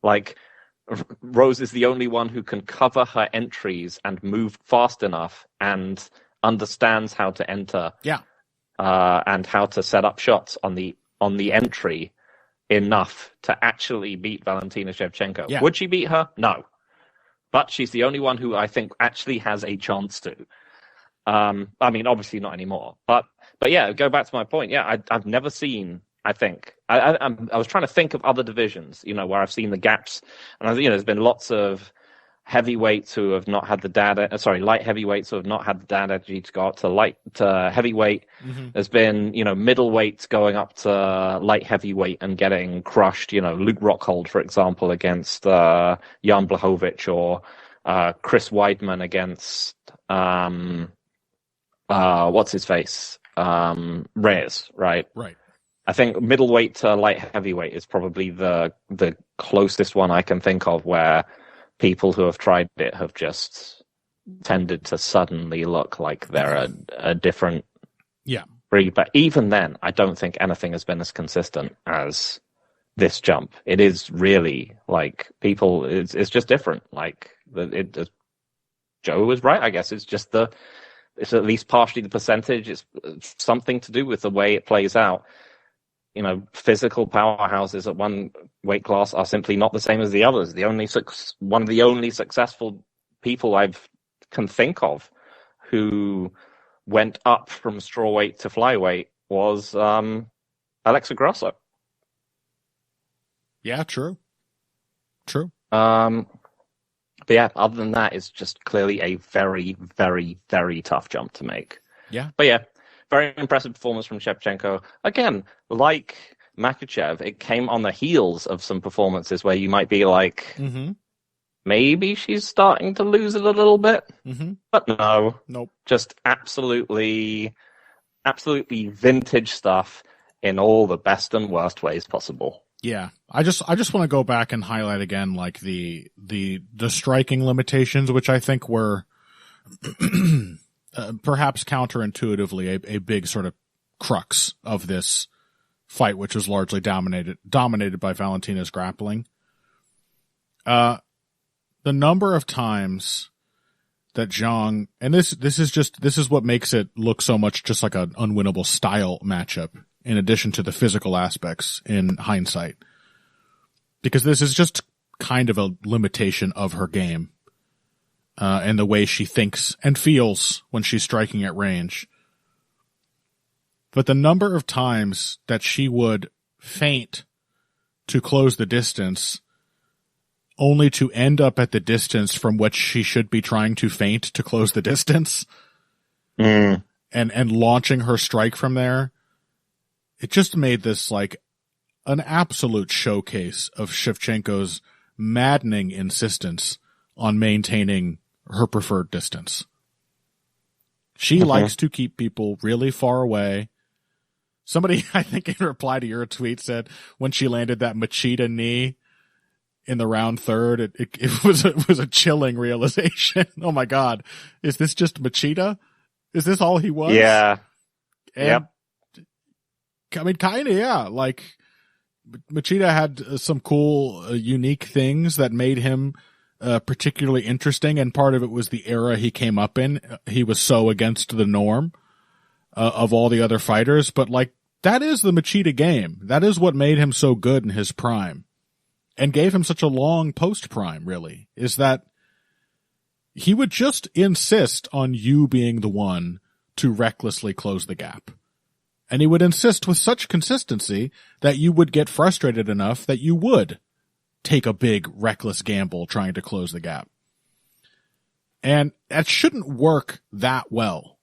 Speaker 2: Like, Rose is the only one who can cover her entries and move fast enough and understands how to enter.
Speaker 1: Yeah.
Speaker 2: And how to set up shots on the entry enough to actually beat Valentina Shevchenko.
Speaker 1: Yeah.
Speaker 2: Would she beat her? No. But she's the only one who I think actually has a chance to. Obviously not anymore. But yeah, go back to my point. Yeah, I've never seen, I think. I was trying to think of other divisions, where I've seen the gaps. And, there's been lots of heavyweights who have not had light heavyweights who have not had the dad energy to go up to heavyweight. Mm-hmm. There's been, middleweights going up to light heavyweight and getting crushed. Luke Rockhold, for example, against Jan Blachowicz, or Chris Weidman against what's his face? Reyes, right?
Speaker 1: Right.
Speaker 2: I think middleweight to light heavyweight is probably the closest one I can think of where people who have tried it have just tended to suddenly look like they're a different breed. But even then, I don't think anything has been as consistent as this jump. It is really like people. It's just different. Like Joe was right. I guess it's at least partially the percentage. It's something to do with the way it plays out. Physical powerhouses at one weight class are simply not the same as the others. One of the only successful people I can think of who went up from strawweight to flyweight was Alexa Grasso.
Speaker 1: Yeah, true.
Speaker 2: But yeah, other than that, it's just clearly a very, very, very tough jump to make.
Speaker 1: Yeah.
Speaker 2: But yeah, very impressive performance from Shevchenko. Again, like Makhachev, it came on the heels of some performances where you might be like, maybe she's starting to lose it a little bit. Mm-hmm. But no.
Speaker 1: Nope.
Speaker 2: Just absolutely vintage stuff in all the best and worst ways possible.
Speaker 1: Yeah. I just want to go back and highlight again, like the striking limitations, which I think were perhaps counterintuitively a big sort of crux of this fight, which was largely dominated by Valentina's grappling. The number of times that Zhang, and this is what makes it look so much just like an unwinnable style matchup, in addition to the physical aspects in hindsight, because this is just kind of a limitation of her game. And the way she thinks and feels when she's striking at range. But the number of times that she would feint to close the distance, only to end up at the distance from which she should be trying to feint to close the distance, and launching her strike from there, it just made this like an absolute showcase of Shevchenko's maddening insistence on maintaining her preferred distance. She likes to keep people really far away. Somebody, I think in reply to your tweet, said when she landed that Machida knee in the round third, it was a chilling realization. Oh my God. Is this just Machida? Is this all he was?
Speaker 2: Yeah.
Speaker 1: And, I mean, kinda, yeah. Like, Machida had some cool, unique things that made him particularly interesting, and part of it was the era he came up in. He was so against the norm of all the other fighters, but like, that is the Machida game. That is what made him so good in his prime and gave him such a long post-prime, really, is that he would just insist on you being the one to recklessly close the gap. And he would insist with such consistency that you would get frustrated enough that you would take a big, reckless gamble trying to close the gap. And that shouldn't work that well.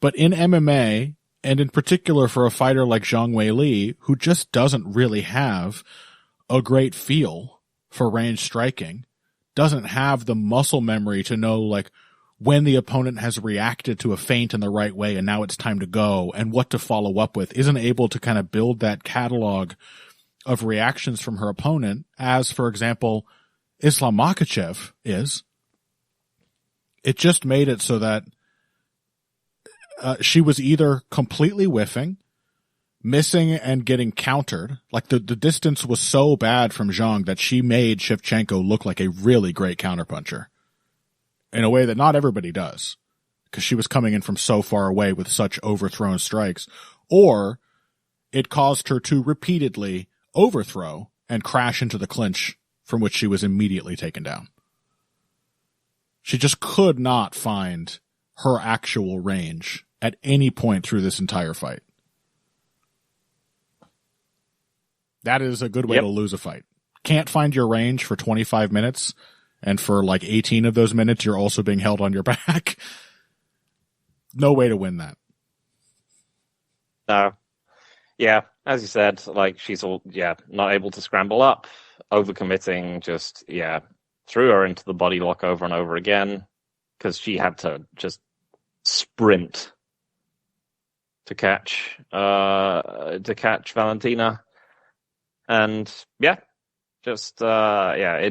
Speaker 1: But in MMA, and in particular for a fighter like Zhang Weili, who just doesn't really have a great feel for range striking, doesn't have the muscle memory to know, like, when the opponent has reacted to a feint in the right way and now it's time to go and what to follow up with, isn't able to kind of build that catalog of reactions from her opponent, as, for example, Islam Makhachev is. It just made it so that she was either completely whiffing, missing and getting countered. Like the distance was so bad from Zhang that she made Shevchenko look like a really great counterpuncher in a way that not everybody does, because she was coming in from so far away with such overthrown strikes. Or it caused her to repeatedly overthrow and crash into the clinch, from which she was immediately taken down. She just could not find her actual range at any point through this entire fight. That is a good way to lose a fight. Can't find your range for 25 minutes, and for like 18 of those minutes, you're also being held on your back. No way to win that.
Speaker 2: No. Yeah, as you said, like, she's not able to scramble up, overcommitting, just, threw her into the body lock over and over again, because she had to just sprint to catch Valentina. And it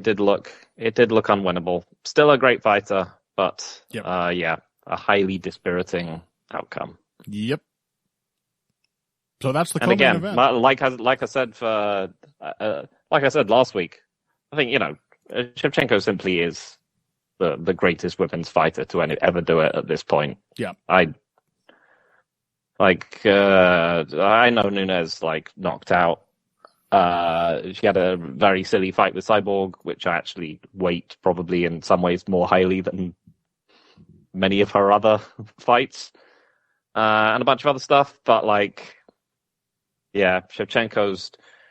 Speaker 2: did look unwinnable. Still a great fighter, but a highly dispiriting outcome.
Speaker 1: Yep. So that's the
Speaker 2: and again,
Speaker 1: event.
Speaker 2: like I said last week, I think Shevchenko simply is the greatest women's fighter to ever do it at this point.
Speaker 1: Yeah,
Speaker 2: I know Nunes knocked out. She had a very silly fight with Cyborg, which I actually rate probably in some ways more highly than many of her other fights, and a bunch of other stuff. But Shevchenko's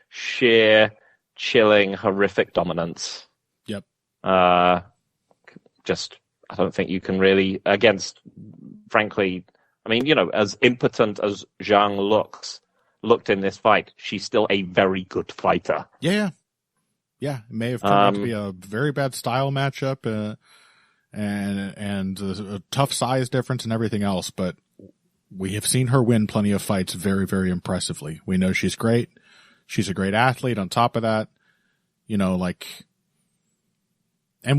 Speaker 2: sheer, chilling, horrific dominance. Yep. I don't think you can really, against, frankly, I mean, as impotent as Zhang looked in this fight, she's still a very good fighter.
Speaker 1: Yeah. It may have turned out to be a very bad style matchup, and a tough size difference and everything else, but we have seen her win plenty of fights very, very impressively. We know she's great. She's a great athlete on top of that. And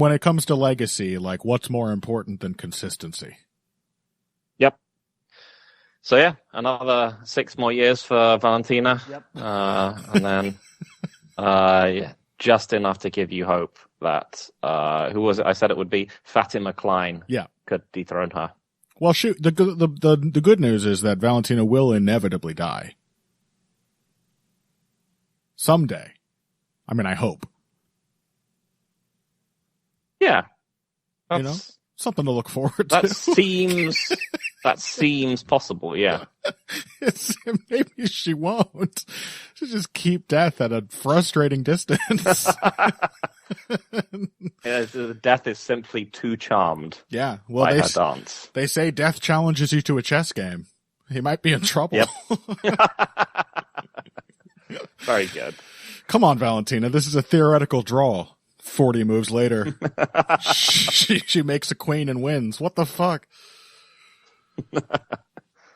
Speaker 1: when it comes to legacy, what's more important than consistency?
Speaker 2: Yep. So another 6 more years for Valentina.
Speaker 3: Yep.
Speaker 2: And then just enough to give you hope that who was it? I said it would be Fatima Klein.
Speaker 1: Yeah.
Speaker 2: Could dethrone her.
Speaker 1: Well, shoot, the good news is that Valentina will inevitably die. Someday. I mean, I hope.
Speaker 2: Yeah.
Speaker 1: Something to look forward to.
Speaker 2: That seems possible, yeah.
Speaker 1: Maybe she won't. She'll just keep death at a frustrating distance.
Speaker 2: Death is simply too charmed.
Speaker 1: Yeah, well,
Speaker 2: by her dance.
Speaker 1: They say death challenges you to a chess game. He might be in trouble.
Speaker 2: Yep. Very good.
Speaker 1: Come on, Valentina. This is a theoretical draw. 40 moves later, she makes a queen and wins. What the fuck?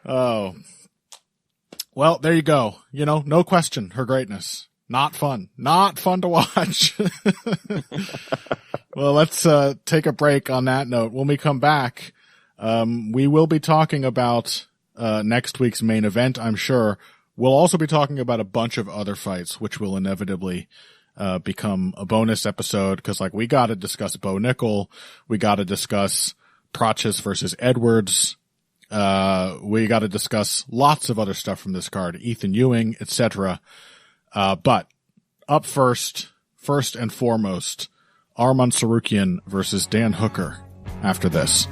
Speaker 1: Oh. Well, there you go. You know, no question, her greatness. Not fun. Not fun to watch. Well, let's take a break on that note. When we come back, we will be talking about next week's main event, I'm sure. We'll also be talking about a bunch of other fights, which will inevitably become a bonus episode, because like we got to discuss Bo Nickel, we got to discuss Praches versus Edwards, we got to discuss lots of other stuff from this card, Ethan Ewing, etc. But up first and foremost, Arman Tsarukyan versus Dan Hooker after this.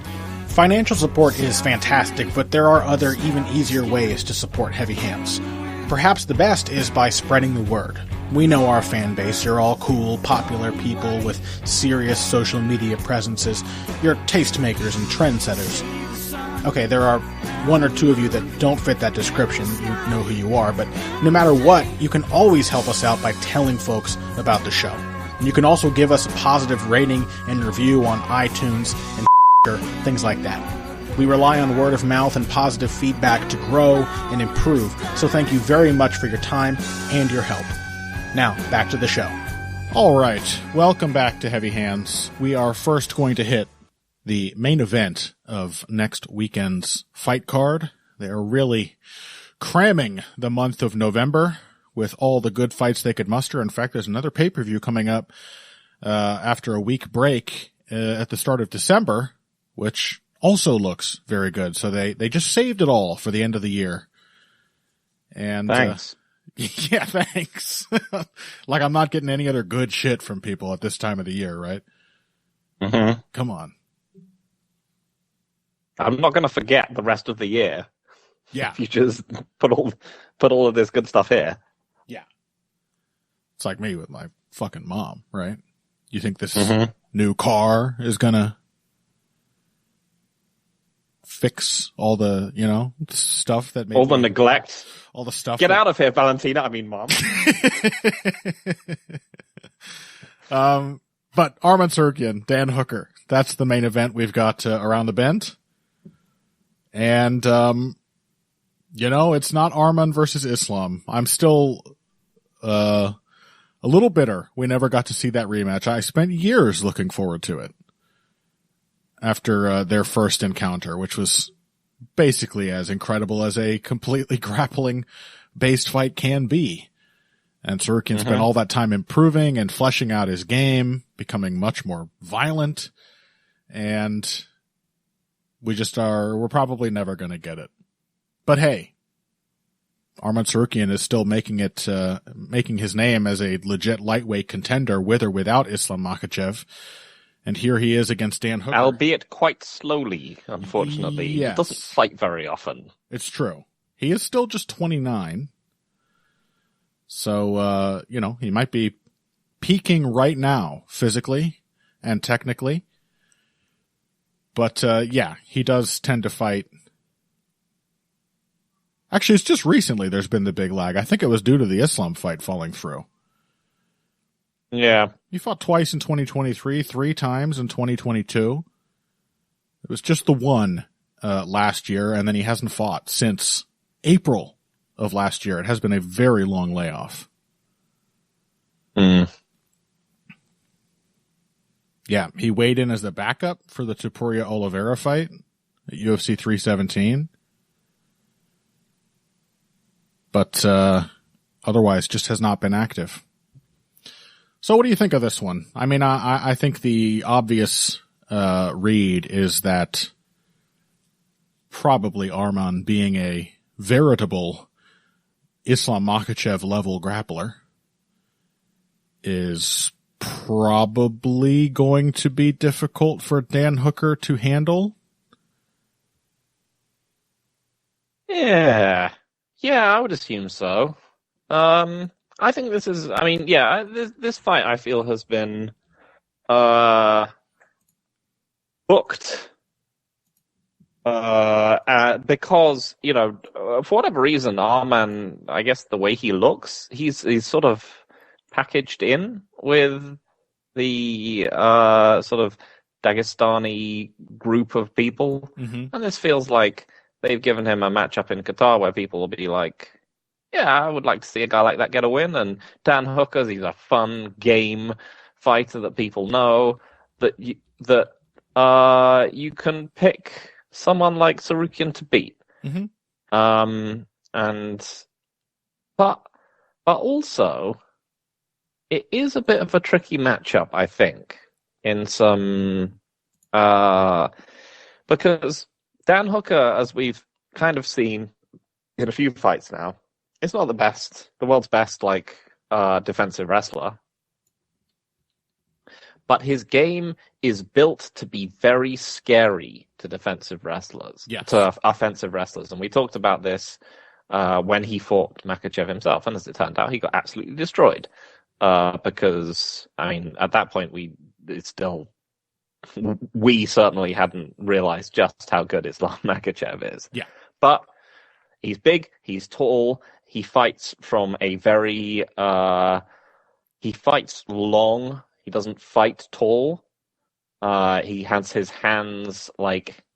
Speaker 3: Financial support is fantastic, but there are other, even easier ways to support Heavy Hands. Perhaps the best is by spreading the word. We know our fan base. You're all cool, popular people with serious social media presences. You're tastemakers and trendsetters. Okay, there are one or two of you that don't fit that description. You know who you are, but no matter what, you can always help us out by telling folks about the show. You can also give us a positive rating and review on iTunes and things like that. We rely on word of mouth and positive feedback to grow and improve, so thank you very much for your time and your help. Now, back to the show.
Speaker 1: All right, welcome back to Heavy Hands. We are first going to hit the main event of next weekend's fight card. They are really cramming the month of November with all the good fights they could muster. In fact, there's another pay-per-view coming up after a week break at the start of December, which also looks very good. So they just saved it all for the end of the year. And
Speaker 2: thanks.
Speaker 1: Yeah, thanks. Like I'm not getting any other good shit from people at this time of the year, right?
Speaker 2: Mm-hmm.
Speaker 1: Come on.
Speaker 2: I'm not going to forget the rest of the year.
Speaker 1: Yeah.
Speaker 2: If you just put all of this good stuff here.
Speaker 1: Yeah. It's like me with my fucking mom, right? You think this new car is going to fix all the, you know, stuff that
Speaker 2: all the neglect,
Speaker 1: all the stuff.
Speaker 2: Get out of here, Valentina. I mean, Mom.
Speaker 1: But Arman Tsarukyan, Dan Hooker, that's the main event we've got around the bend. And, you know, it's not Arman versus Islam. I'm still, a little bitter. We never got to see that rematch. I spent years looking forward to it after their first encounter, which was basically as incredible as a completely grappling-based fight can be. And Tsarukyan spent all that time improving and fleshing out his game, becoming much more violent, and we're probably never going to get it. But hey, Arman Tsarukyan is still making his name as a legit lightweight contender with or without Islam Makhachev. And here he is against Dan Hooker.
Speaker 2: Albeit quite slowly, unfortunately.
Speaker 1: Yes.
Speaker 2: He doesn't fight very often.
Speaker 1: It's true. He is still just 29. So, you know, he might be peaking right now, physically and technically. But, yeah, he does tend to fight. Actually, it's just recently there's been the big lag. I think it was due to the Islam fight falling through.
Speaker 2: Yeah.
Speaker 1: He fought twice in 2023, 3 times in 2022. It was just the one last year, and then he hasn't fought since April of last year. It has been a very long layoff. Yeah, he weighed in as the backup for the Topuria Oliveira fight at UFC 317. But otherwise just has not been active. So what do you think of this one? I mean, I think the obvious read is that probably Arman, being a veritable Islam Makhachev level grappler, is probably going to be difficult for Dan Hooker to handle.
Speaker 2: Yeah, I would assume so. I think this is, I mean, yeah, this fight I feel has been booked Because, for whatever reason, Arman, I guess the way he looks, he's sort of packaged in with the sort of Dagestani group of people.
Speaker 1: Mm-hmm.
Speaker 2: And this feels like they've given him a matchup in Qatar where people will be like, yeah, I would like to see a guy like that get a win. And Dan Hooker, he's a fun game fighter that people know, that you can pick someone like Tsarukyan to beat.
Speaker 1: Mm-hmm.
Speaker 2: But also, it is a bit of a tricky matchup, I think, in some because Dan Hooker, as we've kind of seen in a few fights now, is not the world's best defensive wrestler. But his game is built to be very scary to defensive wrestlers, to offensive wrestlers. And we talked about this when he fought Makhachev himself. And as it turned out, he got absolutely destroyed. Because, I mean, at that point, we certainly hadn't realized just how good Islam Makhachev is.
Speaker 1: Yeah.
Speaker 2: But he's big, he's tall, he fights from a very, he fights long. He doesn't fight tall. He has his hands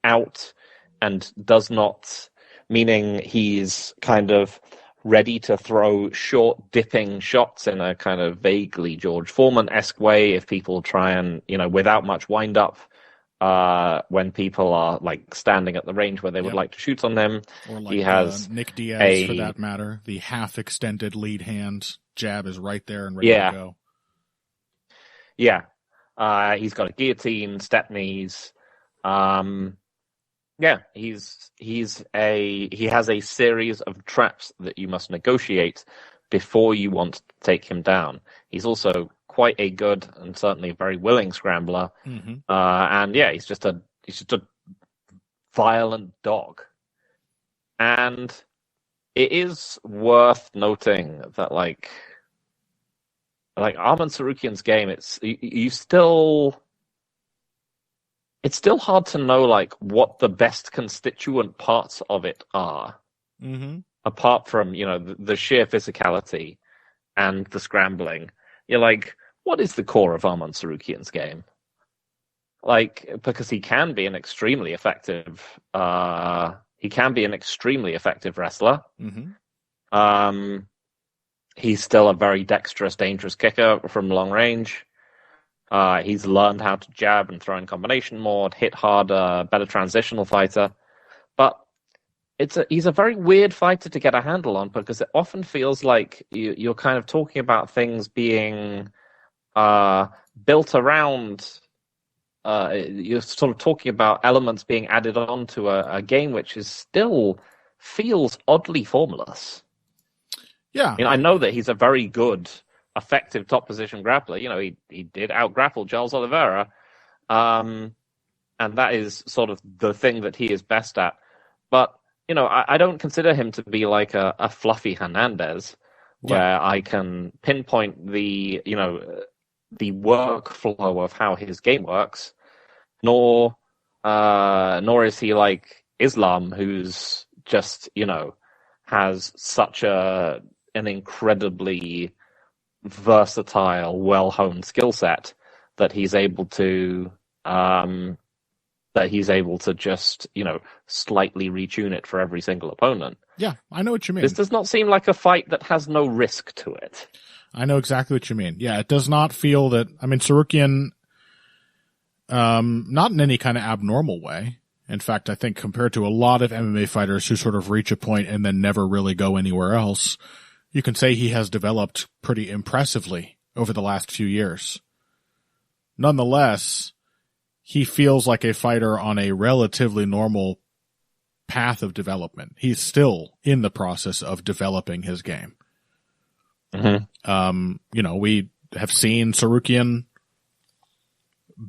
Speaker 2: out and does not, meaning he's kind of ready to throw short dipping shots in a kind of vaguely George Foreman-esque way if people try and, without much wind up, when people are standing at the range where they would like to shoot on him.
Speaker 1: Or
Speaker 2: he has
Speaker 1: Nick Diaz, for that matter, the half extended lead hand jab is right there and ready to go.
Speaker 2: Yeah. He's got a guillotine, step knees. He has a series of traps that you must negotiate before you want to take him down. He's also quite a good and certainly a very willing scrambler.
Speaker 1: Mm-hmm.
Speaker 2: He's just a violent dog. And it is worth noting that Arman Tsarukyan's game, it's still hard to know what the best constituent parts of it are.
Speaker 1: Mm-hmm.
Speaker 2: Apart from, the sheer physicality and the scrambling. You're like, what is the core of Arman Tsarukyan's game? Because he can be an extremely effective wrestler.
Speaker 1: Mm-hmm.
Speaker 2: He's still a very dexterous, dangerous kicker from long range. He's learned how to jab and throw in combination more, hit harder, better transitional fighter. But he's a very weird fighter to get a handle on because it often feels like you're kind of talking about things being built around. You're sort of talking about elements being added on to a game which still feels oddly formless.
Speaker 1: Yeah.
Speaker 2: I know that he's a very good, effective top position grappler. He did out grapple Charles Oliveira. And that is sort of the thing that he is best at. But, I don't consider him to be like a fluffy Hernandez where I can pinpoint the workflow of how his game works, nor is he like Islam, who's just, has such an incredibly versatile, well-honed skill set that he's able to just, slightly retune it for every single opponent.
Speaker 1: Yeah, I know what you mean.
Speaker 2: This does not seem like a fight that has no risk to it.
Speaker 1: I know exactly what you mean. Yeah, it does not feel that, Tsarukyan, not in any kind of abnormal way. In fact, I think compared to a lot of MMA fighters who sort of reach a point and then never really go anywhere else, you can say he has developed pretty impressively over the last few years. Nonetheless, he feels like a fighter on a relatively normal path of development. He's still in the process of developing his game.
Speaker 2: Mm-hmm.
Speaker 1: We have seen Tsarukyan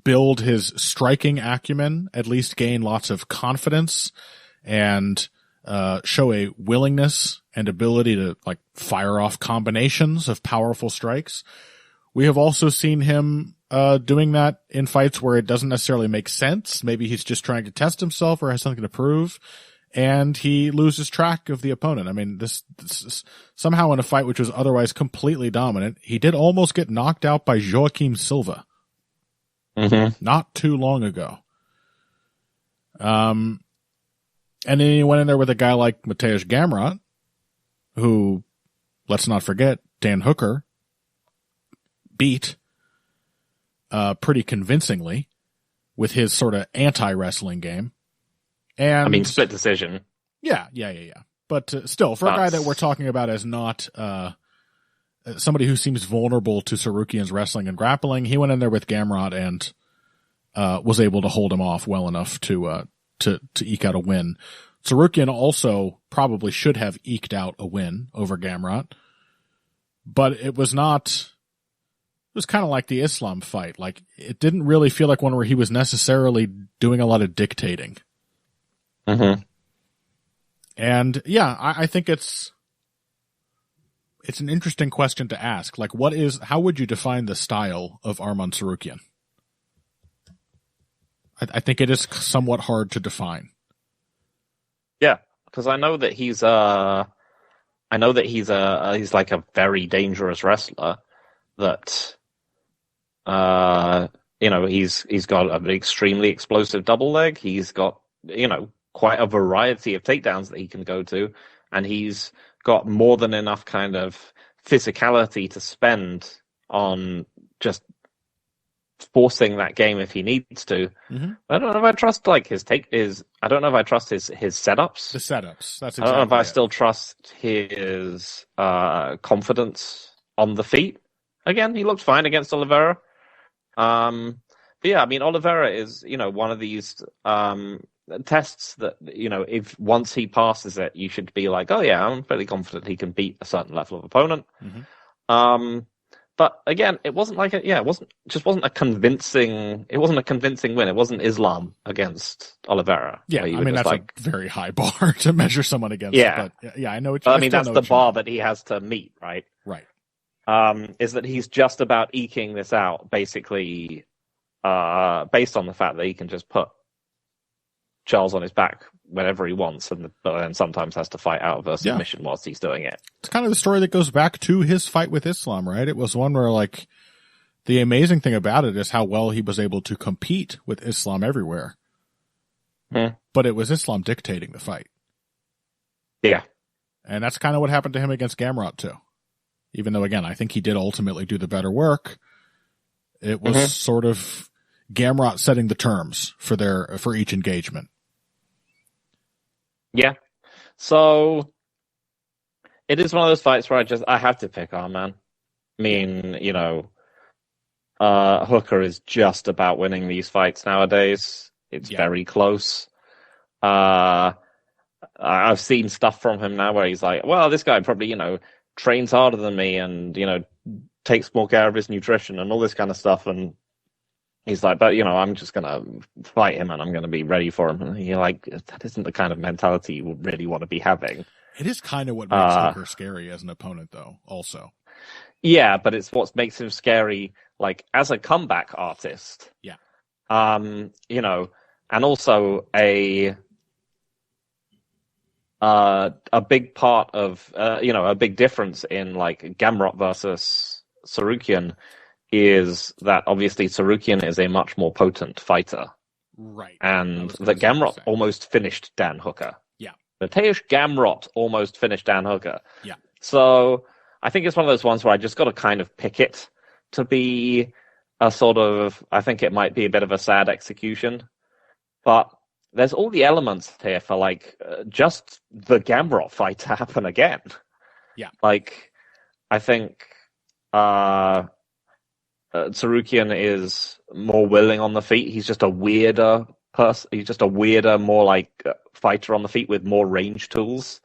Speaker 1: build his striking acumen, at least gain lots of confidence and show a willingness and ability to fire off combinations of powerful strikes. We have also seen him doing that in fights where it doesn't necessarily make sense. Maybe he's just trying to test himself or has something to prove, and he loses track of the opponent. I mean, this is somehow in a fight which was otherwise completely dominant, he did almost get knocked out by Joaquim Silva. Not too long ago. And then he went in there with a guy like Mateusz Gamrot, who, let's not forget, Dan Hooker beat pretty convincingly with his sort of anti-wrestling game. And
Speaker 2: I mean, split decision.
Speaker 1: Yeah. But still, for a guy that we're talking about as not somebody who seems vulnerable to Tsarukyan's wrestling and grappling, he went in there with Gamrot and was able to hold him off well enough to eke out a win. Tsarukyan also probably should have eked out a win over Gamrot, but it was not. It was kind of like the Islam fight. Like, it didn't really feel like one where he was necessarily doing a lot of dictating. And yeah, I think it's an interesting question to ask. Like, how would you define the style of Arman Tsarukyan? I think it is somewhat hard to define.
Speaker 2: Yeah, because I know that he's like a very dangerous wrestler that, he's got an extremely explosive double leg. He's got, quite a variety of takedowns that he can go to, and he's got more than enough kind of physicality to spend on just forcing that game if he needs to. I don't know if I trust I don't know if I trust his setups.
Speaker 1: The setups. That's exactly
Speaker 2: I don't know if I
Speaker 1: it.
Speaker 2: still trust his confidence on the feet. Again, he looked fine against Oliveira. But yeah, I mean, Oliveira is, one of these tests that, if once he passes it, you should be like, oh yeah, I'm fairly confident he can beat a certain level of opponent. But again, it wasn't like it wasn't a convincing win. It wasn't Islam against Oliveira.
Speaker 1: Yeah, I mean, that's a very high bar to measure someone against.
Speaker 2: Yeah.
Speaker 1: But yeah, I know what you
Speaker 2: I mean, that's the bar that he has to meet, right?
Speaker 1: Right.
Speaker 2: Is that he's just about eking this out, basically, based on the fact that he can just put Charles on his back whenever he wants, but then sometimes has to fight out of a submission whilst he's doing it.
Speaker 1: It's kind of the story that goes back to his fight with Islam, right? It was one where, like, the amazing thing about it is how well he was able to compete with Islam everywhere. But it was Islam dictating the fight.
Speaker 2: Yeah.
Speaker 1: And that's kind of what happened to him against Gamrot, too. Even though, again, I think he did ultimately do the better work. It was sort of Gamrot setting the terms for each engagement.
Speaker 2: Yeah. So it is one of those fights where I have to pick Arman. I mean, Hooker is just about winning these fights nowadays. It's very close. I've seen stuff from him now where he's like, well, this guy probably, trains harder than me and, takes more care of his nutrition and all this kind of stuff. And he's like, but, I'm just going to fight him and I'm going to be ready for him. And you're like, that isn't the kind of mentality you would really want to be having.
Speaker 1: It is kind of what makes Hooker scary as an opponent, though, also.
Speaker 2: Yeah, but it's what makes him scary, like, as a comeback artist.
Speaker 1: Yeah.
Speaker 2: And also a big part of, a big difference in, like, Gamrot versus Tsarukyan is that obviously Tsarukyan is a much more potent fighter.
Speaker 1: Right.
Speaker 2: And that Gamrot almost finished Dan Hooker.
Speaker 1: Yeah.
Speaker 2: Mateusz Gamrot almost finished Dan Hooker.
Speaker 1: Yeah.
Speaker 2: So I think it's one of those ones where I just got to kind of pick it to be a sort of, I think it might be a bit of a sad execution. But there's all the elements here for, like, just the Gamrot fight to happen again.
Speaker 1: Yeah.
Speaker 2: Like, I think Tsarukyan is more willing on the feet. He's just a weirder person. He's just a weirder, more like fighter on the feet with more range tools.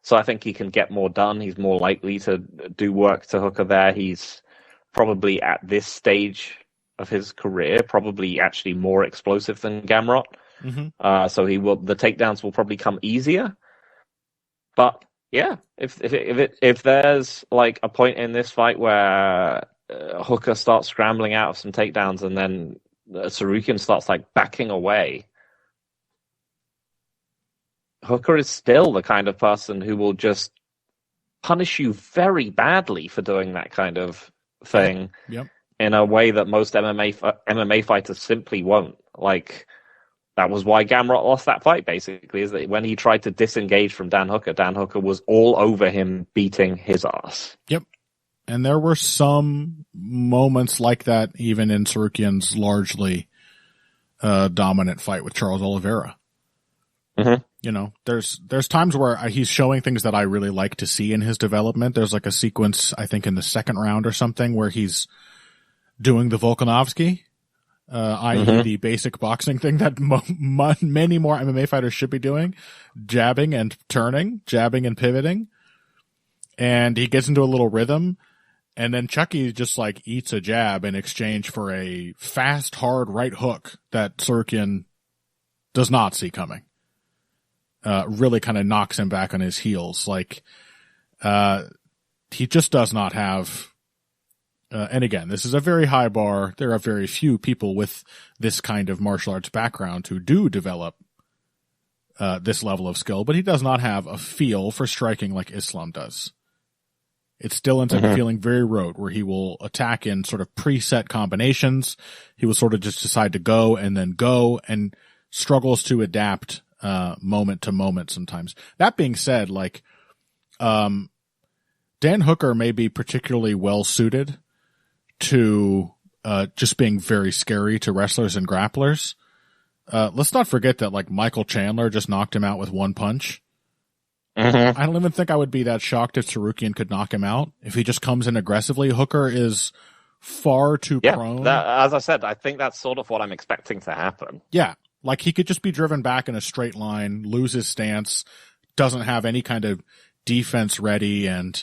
Speaker 2: So I think he can get more done. He's more likely to do work to Hooker there. He's probably at this stage of his career, probably actually more explosive than Gamrot. So the takedowns will probably come easier. But yeah, if there's like a point in this fight where Hooker starts scrambling out of some takedowns, and then Tsarukyan starts like backing away. Hooker is still the kind of person who will just punish you very badly for doing that kind of thing.
Speaker 1: Yep.
Speaker 2: In a way that most MMA fighters simply won't. Like, that was why Gamrot lost that fight, basically, is that when he tried to disengage from Dan Hooker was all over him, beating his ass.
Speaker 1: Yep. And there were some moments like that even in Tsarukyan's largely dominant fight with Charles Oliveira.
Speaker 2: Mm-hmm.
Speaker 1: You know, there's times where he's showing things that I really like to see in his development. There's like a sequence, I think in the second round or something, where he's doing the Volkanovski, i.e. the basic boxing thing that many more MMA fighters should be doing, jabbing and turning, jabbing and pivoting. And he gets into a little rhythm, and then Chucky just like eats a jab in exchange for a fast, hard right hook that Tsarukyan does not see coming. Really kind of knocks him back on his heels. Like, he just does not have, and again, this is a very high bar. There are very few people with this kind of martial arts background who do develop this level of skill, but he does not have a feel for striking like Islam does. It still ends up feeling very rote, where he will attack in sort of preset combinations. He will sort of just decide to go and struggles to adapt moment to moment sometimes. That being said, like, Dan Hooker may be particularly well suited to just being very scary to wrestlers and grapplers. Let's not forget that like Michael Chandler just knocked him out with one punch. I don't even think I would be that shocked if Tsarukyan could knock him out. If he just comes in aggressively, Hooker is far too prone.
Speaker 2: As I said, I think that's sort of what I'm expecting to happen.
Speaker 1: Yeah. Like, he could just be driven back in a straight line, lose his stance, doesn't have any kind of defense ready. And,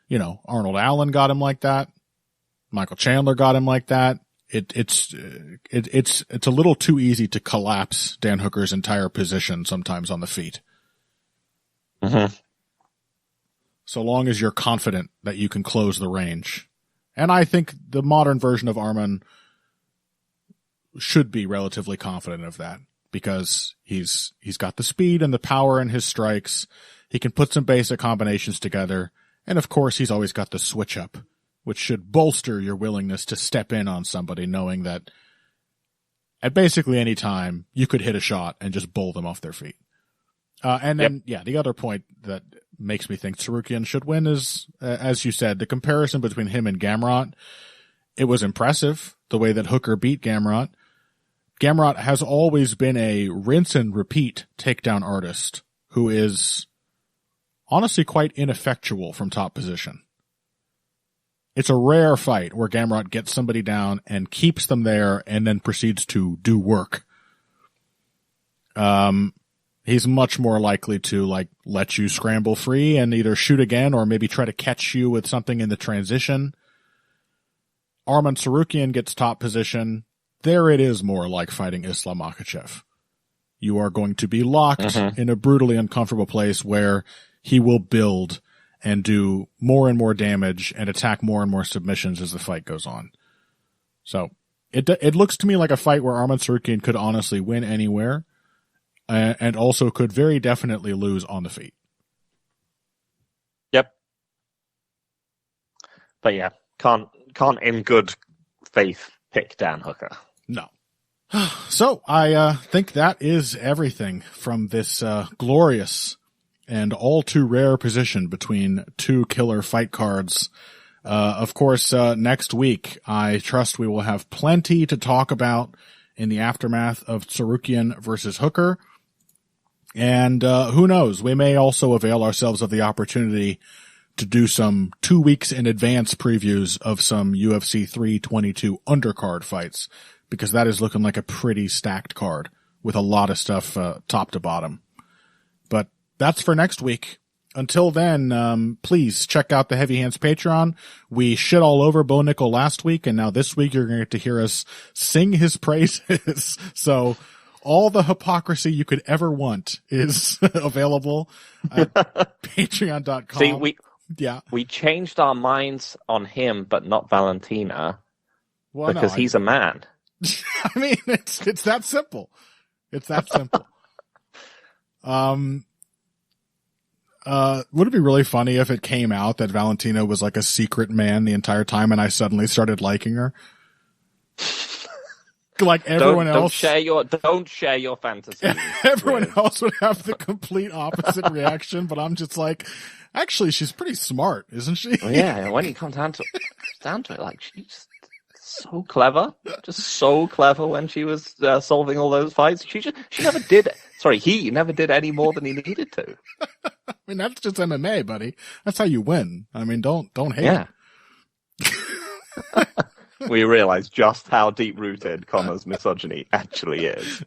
Speaker 1: you know, Arnold Allen got him like that. Michael Chandler got him like that. It's a little too easy to collapse Dan Hooker's entire position sometimes on the feet. So long as you're confident that you can close the range. And I think the modern version of Arman should be relatively confident of that, because he's got the speed and the power in his strikes. He can put some basic combinations together. And of course, he's always got the switch up, which should bolster your willingness to step in on somebody, knowing that at basically any time you could hit a shot and just bowl them off their feet. And then, the other point that makes me think Tsarukyan should win is, as you said, the comparison between him and Gamrot. It was impressive the way that Hooker beat Gamrot. Gamrot has always been a rinse and repeat takedown artist who is honestly quite ineffectual from top position. It's a rare fight where Gamrot gets somebody down and keeps them there and then proceeds to do work. He's much more likely to like let you scramble free and either shoot again or maybe try to catch you with something in the transition. Arman Tsarukyan gets top position. There it is more like fighting Islam Makhachev. You are going to be locked in a brutally uncomfortable place where he will build and do more and more damage and attack more and more submissions as the fight goes on. So it looks to me like a fight where Arman Tsarukyan could honestly win anywhere, and also could very definitely lose on the feet.
Speaker 2: Yep. But yeah, can't in good faith pick Dan Hooker.
Speaker 1: No. So I think that is everything from this glorious and all too rare position between two killer fight cards. Of course, next week, I trust we will have plenty to talk about in the aftermath of Tsarukyan versus Hooker. And who knows, we may also avail ourselves of the opportunity to do some 2 weeks in advance previews of some UFC 322 undercard fights, because that is looking like a pretty stacked card with a lot of stuff top to bottom. But that's for next week. Until then, please check out the Heavy Hands Patreon. We shit all over Bo Nickel last week, and now this week you're going to get to hear us sing his praises. So all the hypocrisy you could ever want is available at patreon.com.
Speaker 2: See,
Speaker 1: Yeah.
Speaker 2: We changed our minds on him, but not Valentina,
Speaker 1: Well,
Speaker 2: because he's a man.
Speaker 1: I mean, it's that simple. It's that simple. Would it be really funny if it came out that Valentina was like a secret man the entire time and I suddenly started liking her? Like everyone else.
Speaker 2: Don't share your fantasies.
Speaker 1: Everyone else would have the complete opposite reaction, but I'm just like, actually, she's pretty smart, isn't she?
Speaker 2: Well, yeah, when you come down to it, like, she's so clever. Just so clever when she was solving all those fights. He never did any more than he needed to.
Speaker 1: I mean, that's just MMA, buddy. That's how you win. I mean, don't hate.
Speaker 2: Yeah. We realize just how deep-rooted Connor's misogyny actually is.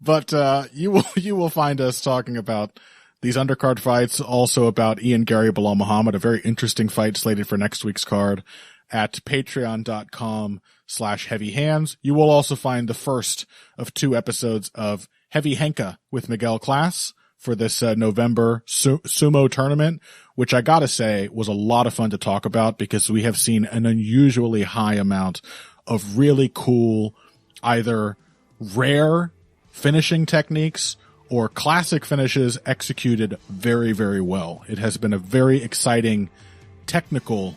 Speaker 1: But you will find us talking about these undercard fights, also about Ian Gary Bilal Muhammad, a very interesting fight slated for next week's card at patreon.com/heavyhands. You will also find the first of 2 episodes of Heavy Henka with Miguel Class for this November sumo tournament, which I gotta say was a lot of fun to talk about because we have seen an unusually high amount of really cool, either rare finishing techniques or classic finishes executed very, very well. It has been a very exciting technical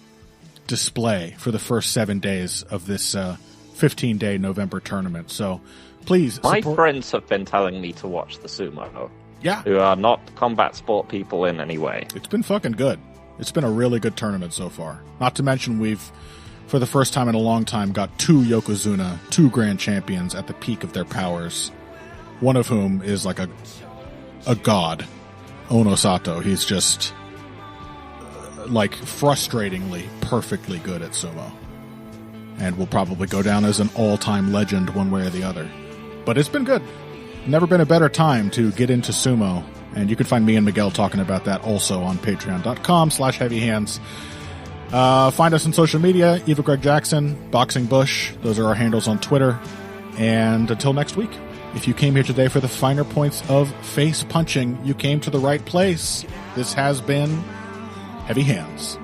Speaker 1: display for the first 7 days of this 15-day November tournament. So please
Speaker 2: My friends have been telling me to watch the sumo.
Speaker 1: Yeah.
Speaker 2: Who are not combat sport people in any way.
Speaker 1: It's been fucking good. It's been a really good tournament so far. Not to mention we've, for the first time in a long time, got 2 Yokozuna, 2 grand champions at the peak of their powers. One of whom is like a god, Ono Sato. He's just like frustratingly perfectly good at sumo. And will probably go down as an all-time legend one way or the other. But it's been good. Never been a better time to get into sumo. And you can find me and Miguel talking about that also on patreon.com/heavyhands. Find us on social media, Eva Greg Jackson, Boxing Bush. Those are our handles on Twitter. And until next week, if you came here today for the finer points of face punching, you came to the right place. This has been Heavy Hands.